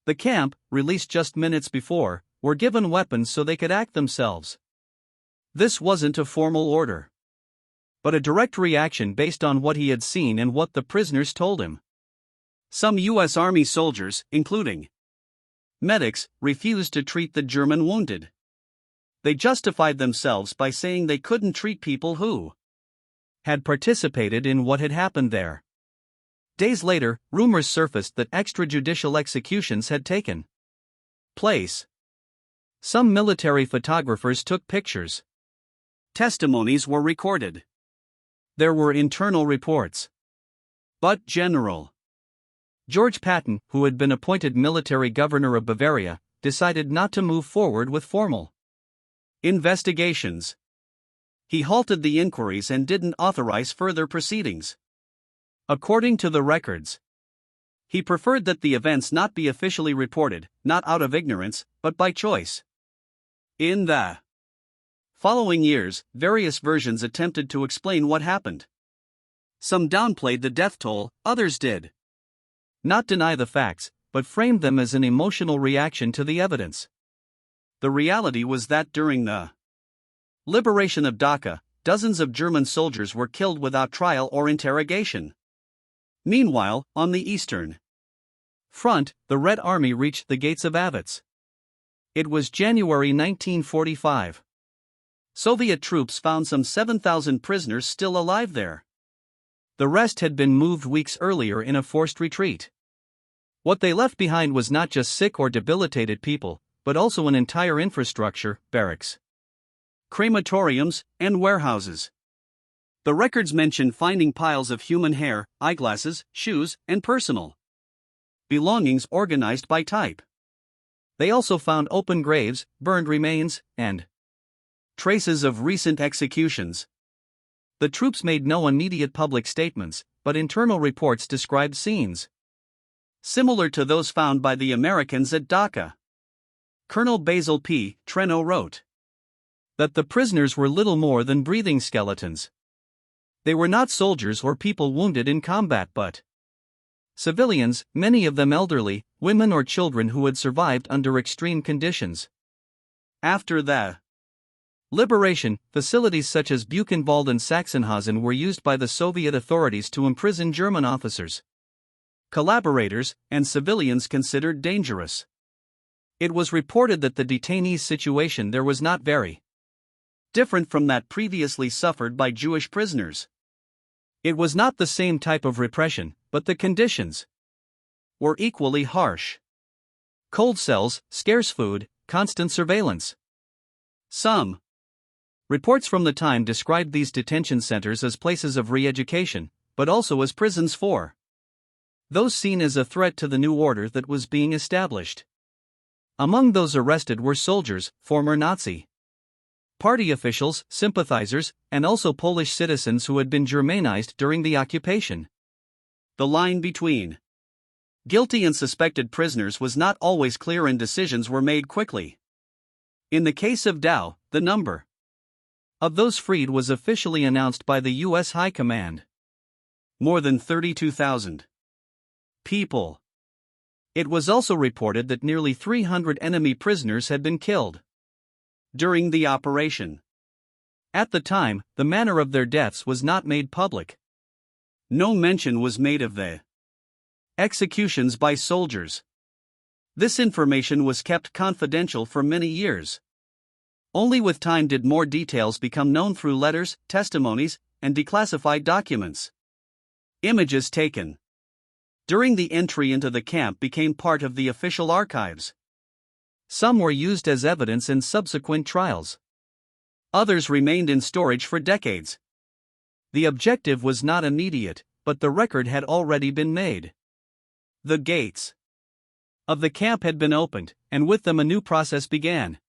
the camp, released just minutes before, were given weapons so they could act themselves. This wasn't a formal order, but a direct reaction based on what he had seen and what the prisoners told him. Some U.S. Army soldiers, including medics, refused to treat the German wounded. They justified themselves by saying they couldn't treat people who had participated in what had happened there. Days later, rumors surfaced that extrajudicial executions had taken place. Some military photographers took pictures. Testimonies were recorded. There were internal reports. But General George Patton, who had been appointed military governor of Bavaria, decided not to move forward with formal investigations. He halted the inquiries and didn't authorize further proceedings. According to the records, he preferred that the events not be officially reported, not out of ignorance, but by choice. In the following years, various versions attempted to explain what happened. Some downplayed the death toll, others did not deny the facts, but framed them as an emotional reaction to the evidence. The reality was that during the liberation of Dhaka, dozens of German soldiers were killed without trial or interrogation. Meanwhile, on the Eastern Front, the Red Army reached the gates of Avets. It was January 1945. Soviet troops found some 7,000 prisoners still alive there. The rest had been moved weeks earlier in a forced retreat. What they left behind was not just sick or debilitated people, but also an entire infrastructure, barracks, crematoriums, and warehouses. The records mention finding piles of human hair, eyeglasses, shoes, and personal belongings organized by type. They also found open graves, burned remains, and traces of recent executions. The troops made no immediate public statements, but internal reports described scenes similar to those found by the Americans at Dhaka. Colonel Basil P. Treno wrote that the prisoners were little more than breathing skeletons. They were not soldiers or people wounded in combat but civilians, many of them elderly, women or children who had survived under extreme conditions. After the liberation, facilities such as Buchenwald and Sachsenhausen were used by the Soviet authorities to imprison German officers, collaborators, and civilians considered dangerous. It was reported that the detainees' situation there was not very different from that previously suffered by Jewish prisoners. It was not the same type of repression, but the conditions were equally harsh. Cold cells, scarce food, constant surveillance. Some reports from the time described these detention centers as places of re-education, but also as prisons for those seen as a threat to the new order that was being established. Among those arrested were soldiers, former Nazi party officials, sympathizers, and also Polish citizens who had been Germanized during the occupation. The line between guilty and suspected prisoners was not always clear and decisions were made quickly. In the case of Dao, the number of those freed was officially announced by the U.S. High Command. More than 32,000 people. It was also reported that nearly 300 enemy prisoners had been killed during the operation. At the time, the manner of their deaths was not made public. No mention was made of the executions by soldiers. This information was kept confidential for many years. Only with time did more details become known through letters, testimonies, and declassified documents. Images taken during the entry into the camp became part of the official archives. Some were used as evidence in subsequent trials. Others remained in storage for decades. The objective was not immediate, but the record had already been made. The gates of the camp had been opened, and with them a new process began.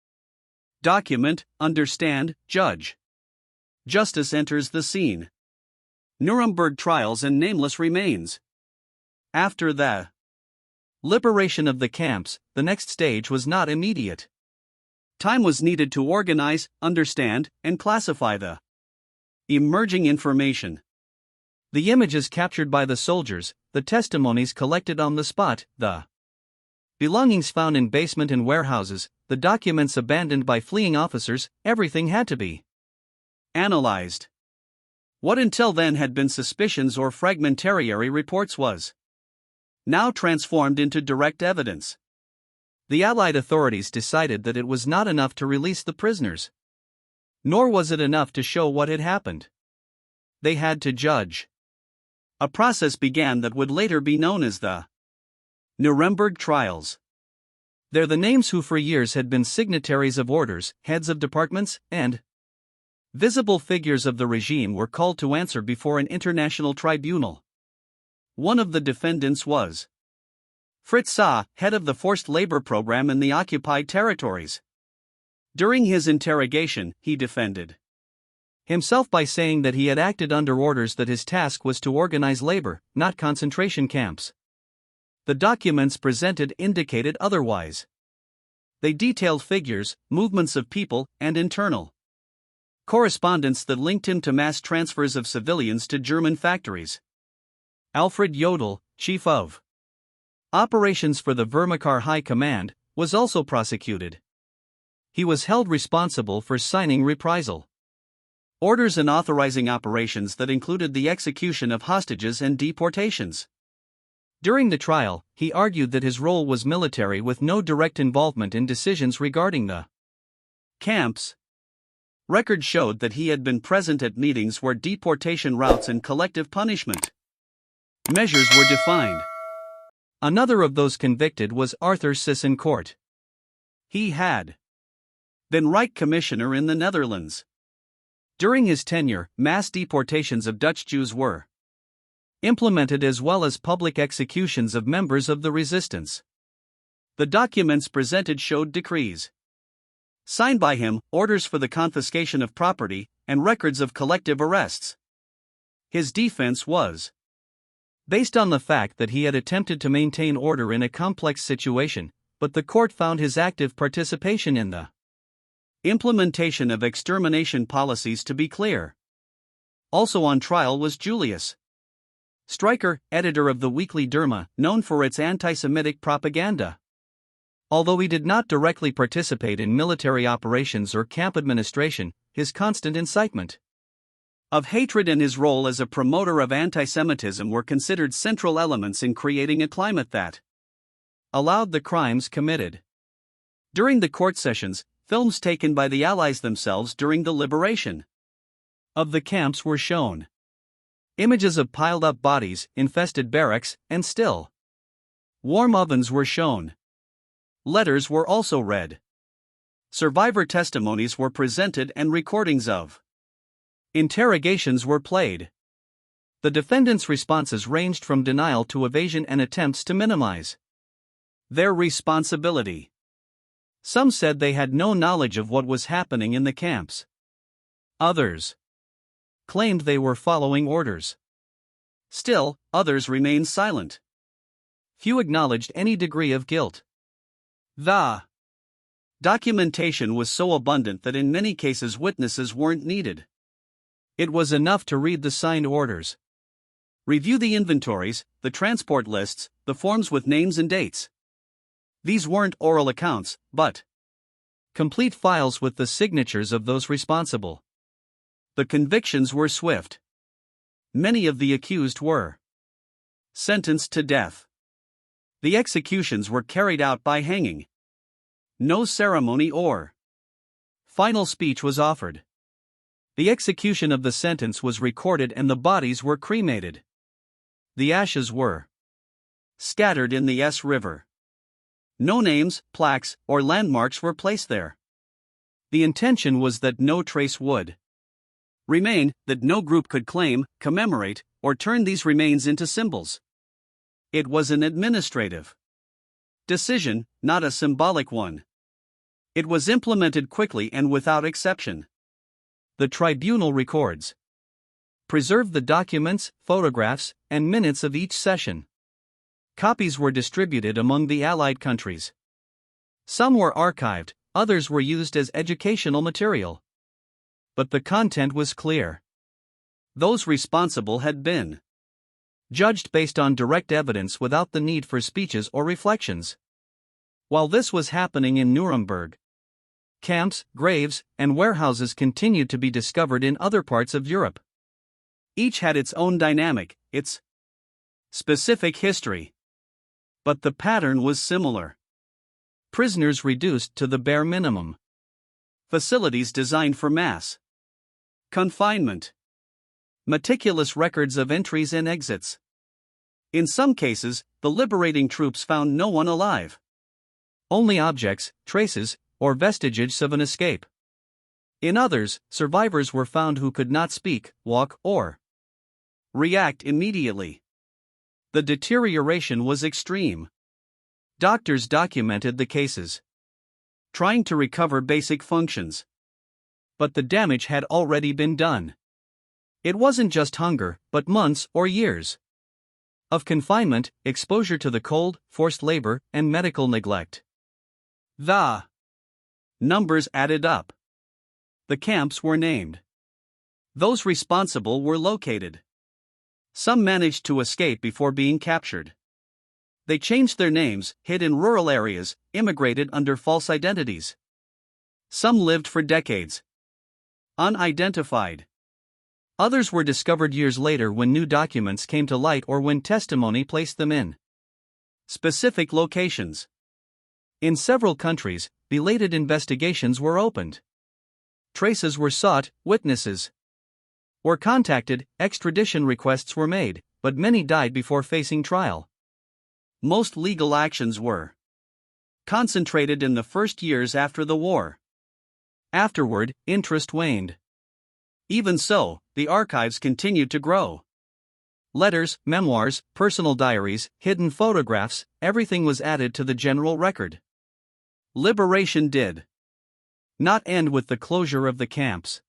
Document, understand, judge. Justice enters the scene. Nuremberg trials and nameless remains. After the liberation of the camps, the next stage was not immediate. Time was needed to organize, understand, and classify the emerging information. The images captured by the soldiers, the testimonies collected on the spot, the belongings found in basement and warehouses, the documents abandoned by fleeing officers, everything had to be analyzed. What until then had been suspicions or fragmentary reports was now transformed into direct evidence. The Allied authorities decided that it was not enough to release the prisoners. Nor was it enough to show what had happened. They had to judge. A process began that would later be known as the Nuremberg Trials. They're the names who for years had been signatories of orders, heads of departments, and visible figures of the regime were called to answer before an international tribunal. One of the defendants was Fritz Sa, head of the forced labor program in the occupied territories. During his interrogation, he defended himself by saying that he had acted under orders that his task was to organize labor, not concentration camps. The documents presented indicated otherwise. They detailed figures, movements of people, and internal correspondence that linked him to mass transfers of civilians to German factories. Alfred Jodl, chief of operations for the Wehrmacht High Command, was also prosecuted. He was held responsible for signing reprisal orders and authorizing operations that included the execution of hostages and deportations. During the trial, he argued that his role was military with no direct involvement in decisions regarding the camps. Records showed that he had been present at meetings where deportation routes and collective punishment measures were defined. Another of those convicted was Arthur Sissencourt. He had been Reich Commissioner in the Netherlands. During his tenure, mass deportations of Dutch Jews were implemented as well as public executions of members of the resistance. The documents presented showed decrees signed by him, orders for the confiscation of property, and records of collective arrests. His defense was based on the fact that he had attempted to maintain order in a complex situation, but the court found his active participation in the implementation of extermination policies to be clear. Also on trial was Julius Streicher, editor of the weekly Derma, known for its anti-Semitic propaganda. Although he did not directly participate in military operations or camp administration, his constant incitement of hatred and his role as a promoter of anti-Semitism were considered central elements in creating a climate that allowed the crimes committed. During the court sessions, films taken by the Allies themselves during the liberation of the camps were shown. Images of piled-up bodies, infested barracks, and still warm ovens were shown. Letters were also read. Survivor testimonies were presented and recordings of interrogations were played. The defendants' responses ranged from denial to evasion and attempts to minimize their responsibility. Some said they had no knowledge of what was happening in the camps. Others claimed they were following orders. Still, others remained silent. Few acknowledged any degree of guilt. The documentation was so abundant that in many cases witnesses weren't needed. It was enough to read the signed orders, review the inventories, the transport lists, the forms with names and dates. These weren't oral accounts, but complete files with the signatures of those responsible. The convictions were swift. Many of the accused were sentenced to death. The executions were carried out by hanging. No ceremony or final speech was offered. The execution of the sentence was recorded and the bodies were cremated. The ashes were scattered in the S River. No names, plaques, or landmarks were placed there. The intention was that no trace would remain, that no group could claim, commemorate, or turn these remains into symbols. It was an administrative decision, not a symbolic one. It was implemented quickly and without exception. The tribunal records preserved the documents, photographs, and minutes of each session. Copies were distributed among the Allied countries. Some were archived, others were used as educational material. But the content was clear. Those responsible had been judged based on direct evidence without the need for speeches or reflections. While this was happening in Nuremberg, camps, graves, and warehouses continued to be discovered in other parts of Europe. Each had its own dynamic, its specific history. But the pattern was similar. Prisoners reduced to the bare minimum. Facilities designed for mass confinement. Meticulous records of entries and exits. In some cases, the liberating troops found no one alive. Only objects, traces, or vestiges of an escape. In others, survivors were found who could not speak, walk, or react immediately. The deterioration was extreme. Doctors documented the cases, trying to recover basic functions. But the damage had already been done. It wasn't just hunger, but months or years of confinement, exposure to the cold, forced labor, and medical neglect. The numbers added up. The camps were named. Those responsible were located. Some managed to escape before being captured. They changed their names, hid in rural areas, immigrated under false identities. Some lived for decades, unidentified. Others were discovered years later when new documents came to light or when testimony placed them in specific locations. In several countries, belated investigations were opened. Traces were sought, witnesses were contacted, extradition requests were made, but many died before facing trial. Most legal actions were concentrated in the first years after the war. Afterward, interest waned. Even so, the archives continued to grow. Letters, memoirs, personal diaries, hidden photographs, everything was added to the general record. Liberation did not end with the closure of the camps.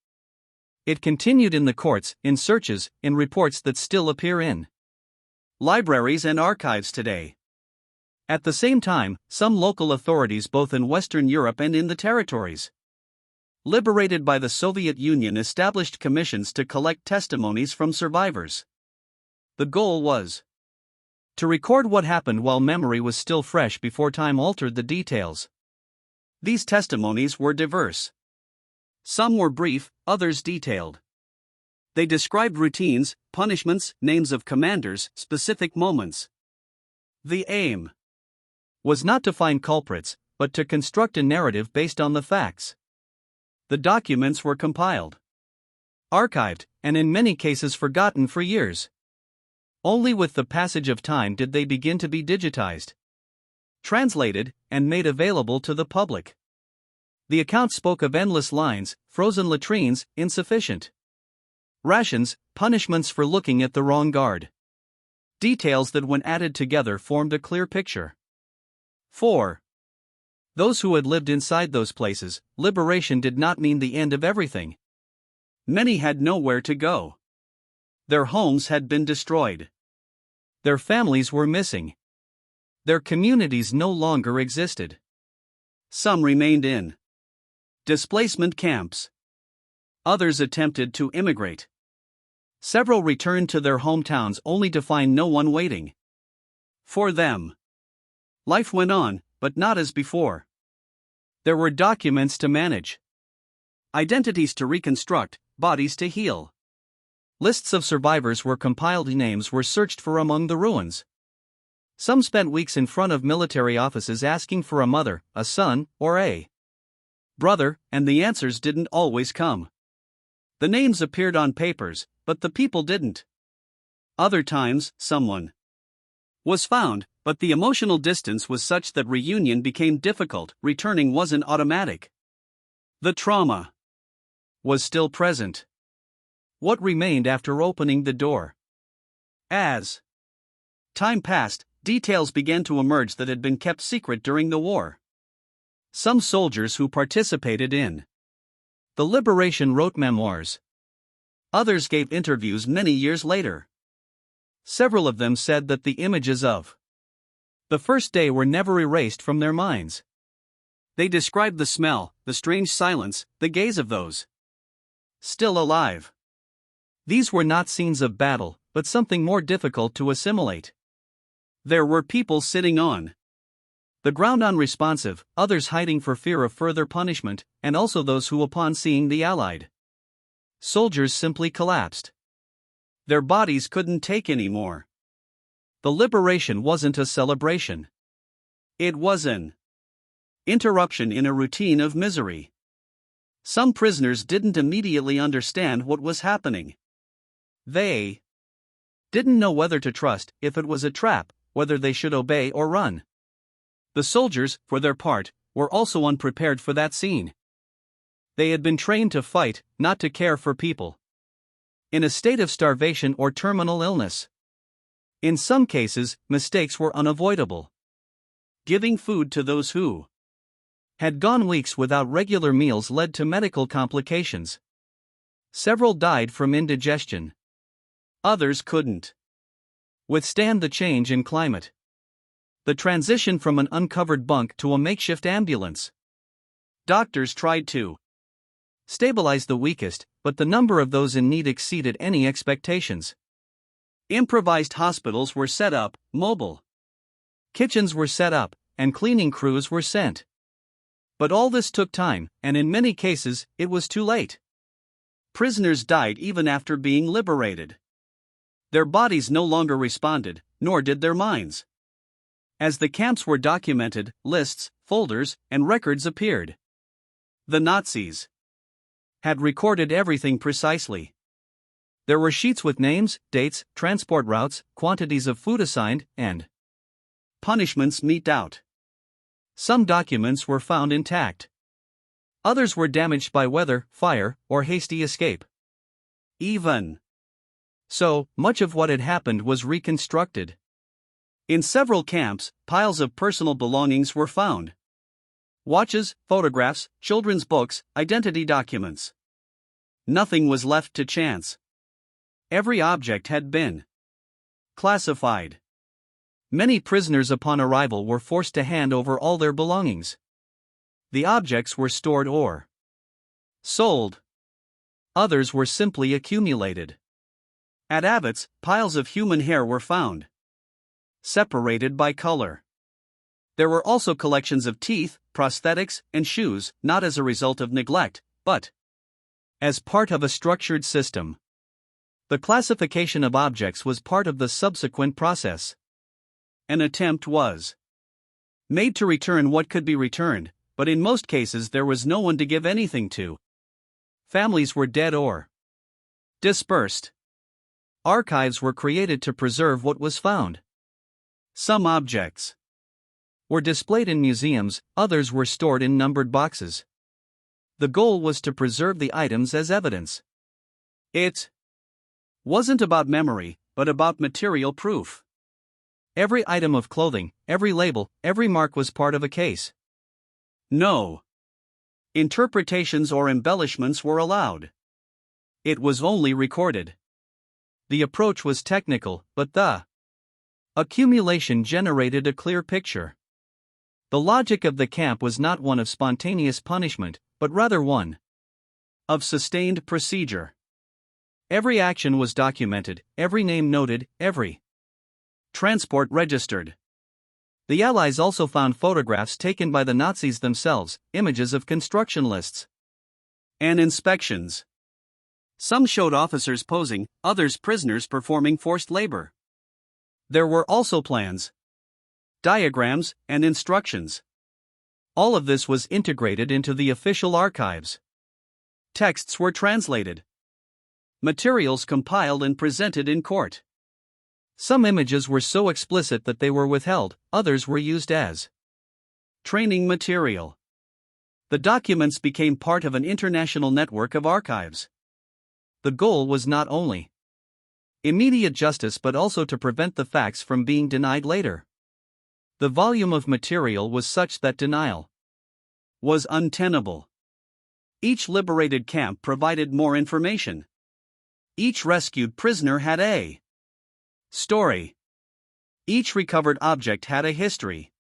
It continued in the courts, in searches, in reports that still appear in libraries and archives today. At the same time, some local authorities both in Western Europe and in the territories liberated by the Soviet Union established commissions to collect testimonies from survivors. The goal was to record what happened while memory was still fresh before time altered the details. These testimonies were diverse. Some were brief, others detailed. They described routines, punishments, names of commanders, specific moments. The aim was not to find culprits, but to construct a narrative based on the facts. The documents were compiled, archived, and in many cases forgotten for years. Only with the passage of time did they begin to be digitized, translated, and made available to the public. The account spoke of endless lines, frozen latrines, insufficient rations, punishments for looking at the wrong guard. Details that when added together formed a clear picture. 4. Those who had lived inside those places, liberation did not mean the end of everything. Many had nowhere to go. Their homes had been destroyed. Their families were missing. Their communities no longer existed. Some remained in displacement camps. Others attempted to immigrate. Several returned to their hometowns only to find no one waiting for them. Life went on, but not as before. There were documents to manage, identities to reconstruct, bodies to heal. Lists of survivors were compiled, names were searched for among the ruins. Some spent weeks in front of military offices asking for a mother, a son, or a brother, and the answers didn't always come. The names appeared on papers, but the people didn't. Other times, someone was found, but the emotional distance was such that reunion became difficult, returning wasn't automatic. The trauma was still present. What remained after opening the door? As time passed, details began to emerge that had been kept secret during the war. Some soldiers who participated in the liberation wrote memoirs. Others gave interviews many years later. Several of them said that the images of the first day were never erased from their minds. They described the smell, the strange silence, the gaze of those still alive. These were not scenes of battle, but something more difficult to assimilate. There were people sitting on the ground unresponsive, others hiding for fear of further punishment, and also those who, upon seeing the Allied soldiers, simply collapsed. Their bodies couldn't take any more. The liberation wasn't a celebration. It was an interruption in a routine of misery. Some prisoners didn't immediately understand what was happening. They didn't know whether to trust, if it was a trap, whether they should obey or run. The soldiers, for their part, were also unprepared for that scene. They had been trained to fight, not to care for people in a state of starvation or terminal illness. In some cases, mistakes were unavoidable. Giving food to those who had gone weeks without regular meals led to medical complications. Several died from indigestion. Others couldn't withstand the change in climate. The transition from an uncovered bunk to a makeshift ambulance. Doctors tried to stabilize the weakest, but the number of those in need exceeded any expectations. Improvised hospitals were set up, mobile kitchens were set up, and cleaning crews were sent. But all this took time, and in many cases, it was too late. Prisoners died even after being liberated. Their bodies no longer responded, nor did their minds. As the camps were documented, lists, folders, and records appeared. The Nazis had recorded everything precisely. There were sheets with names, dates, transport routes, quantities of food assigned, and punishments meted out. Some documents were found intact. Others were damaged by weather, fire, or hasty escape. Even so, much of what had happened was reconstructed. In several camps, piles of personal belongings were found. Watches, photographs, children's books, identity documents. Nothing was left to chance. Every object had been classified. Many prisoners upon arrival were forced to hand over all their belongings. The objects were stored or sold. Others were simply accumulated. At Abbott's, piles of human hair were found, separated by color. There were also collections of teeth, prosthetics, and shoes, not as a result of neglect, but as part of a structured system. The classification of objects was part of the subsequent process. An attempt was made to return what could be returned, but in most cases there was no one to give anything to. Families were dead or dispersed. Archives were created to preserve what was found. Some objects were displayed in museums, others were stored in numbered boxes. The goal was to preserve the items as evidence. It wasn't about memory, but about material proof. Every item of clothing, every label, every mark was part of a case. No interpretations or embellishments were allowed. It was only recorded. The approach was technical, but the accumulation generated a clear picture. The logic of the camp was not one of spontaneous punishment, but rather one of sustained procedure. Every action was documented, every name noted, every transport registered. The Allies also found photographs taken by the Nazis themselves, images of construction lists, and inspections. Some showed officers posing, others prisoners performing forced labor. There were also plans, diagrams, and instructions. All of this was integrated into the official archives. Texts were translated. Materials compiled and presented in court. Some images were so explicit that they were withheld, others were used as training material. The documents became part of an international network of archives. The goal was not only immediate justice but also to prevent the facts from being denied later. The volume of material was such that denial was untenable. Each liberated camp provided more information. Each rescued prisoner had a story. Each recovered object had a history.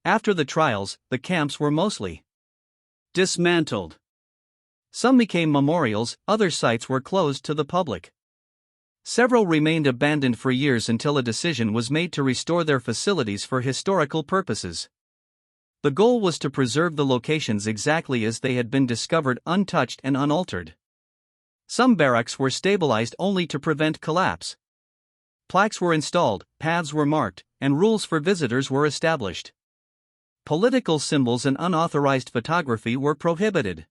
After the trials, the camps were mostly dismantled. Some became memorials, other sites were closed to the public. Several remained abandoned for years until a decision was made to restore their facilities for historical purposes. The goal was to preserve the locations exactly as they had been discovered, untouched and unaltered. Some barracks were stabilized only to prevent collapse. Plaques were installed, paths were marked, and rules for visitors were established. Political symbols and unauthorized photography were prohibited.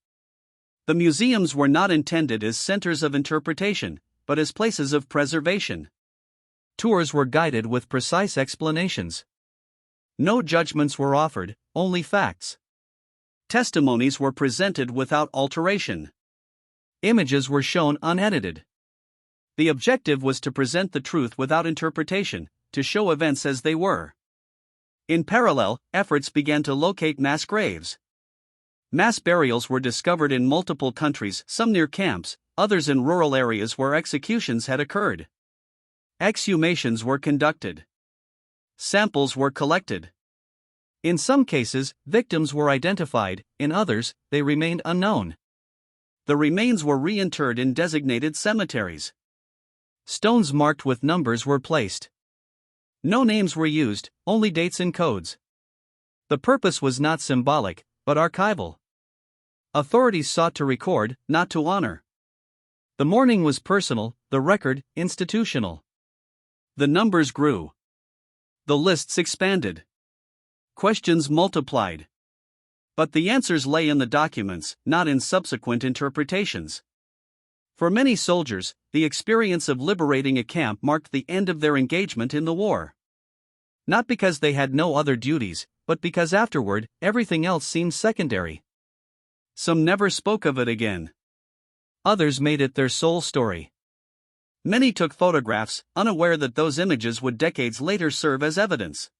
The museums were not intended as centers of interpretation, but as places of preservation. Tours were guided with precise explanations. No judgments were offered, only facts. Testimonies were presented without alteration. Images were shown unedited. The objective was to present the truth without interpretation, to show events as they were. In parallel, efforts began to locate mass graves. Mass burials were discovered in multiple countries, some near camps, others in rural areas where executions had occurred. Exhumations were conducted. Samples were collected. In some cases, victims were identified, in others, they remained unknown. The remains were reinterred in designated cemeteries. Stones marked with numbers were placed. No names were used, only dates and codes. The purpose was not symbolic, but archival. Authorities sought to record, not to honor. The mourning was personal, the record, institutional. The numbers grew. The lists expanded. Questions multiplied. But the answers lay in the documents, not in subsequent interpretations. For many soldiers, the experience of liberating a camp marked the end of their engagement in the war. Not because they had no other duties, but because afterward, everything else seemed secondary. Some never spoke of it again. Others made it their sole story. Many took photographs, unaware that those images would decades later serve as evidence.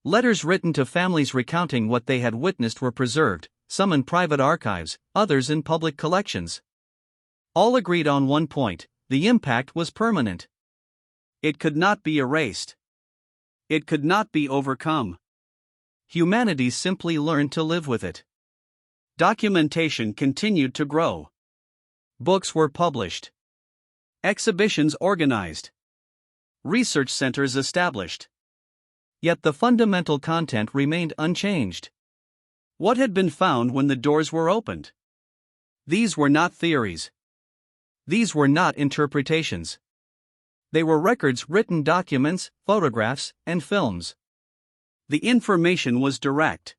Letters written to families recounting what they had witnessed were preserved, some in private archives, others in public collections. All agreed on one point: the impact was permanent. It could not be erased. It could not be overcome. Humanity simply learned to live with it. Documentation continued to grow. Books were published. Exhibitions organized. Research centers established. Yet the fundamental content remained unchanged. What had been found when the doors were opened? These were not theories. These were not interpretations. They were records, written documents, photographs, and films. The information was direct.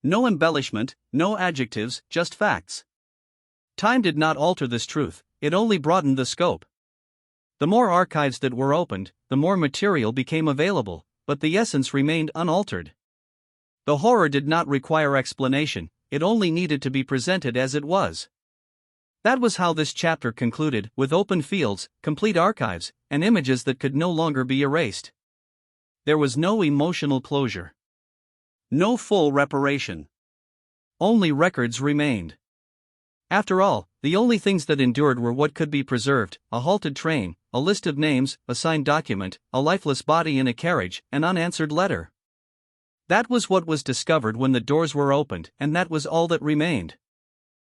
No embellishment, no adjectives, just facts. Time did not alter this truth, it only broadened the scope. The more archives that were opened, the more material became available, but the essence remained unaltered. The horror did not require explanation, it only needed to be presented as it was. That was how this chapter concluded, with open fields, complete archives, and images that could no longer be erased. There was no emotional closure. No full reparation. Only records remained. After all, the only things that endured were what could be preserved: a halted train, a list of names, a signed document, a lifeless body in a carriage, an unanswered letter. That was what was discovered when the doors were opened, and that was all that remained.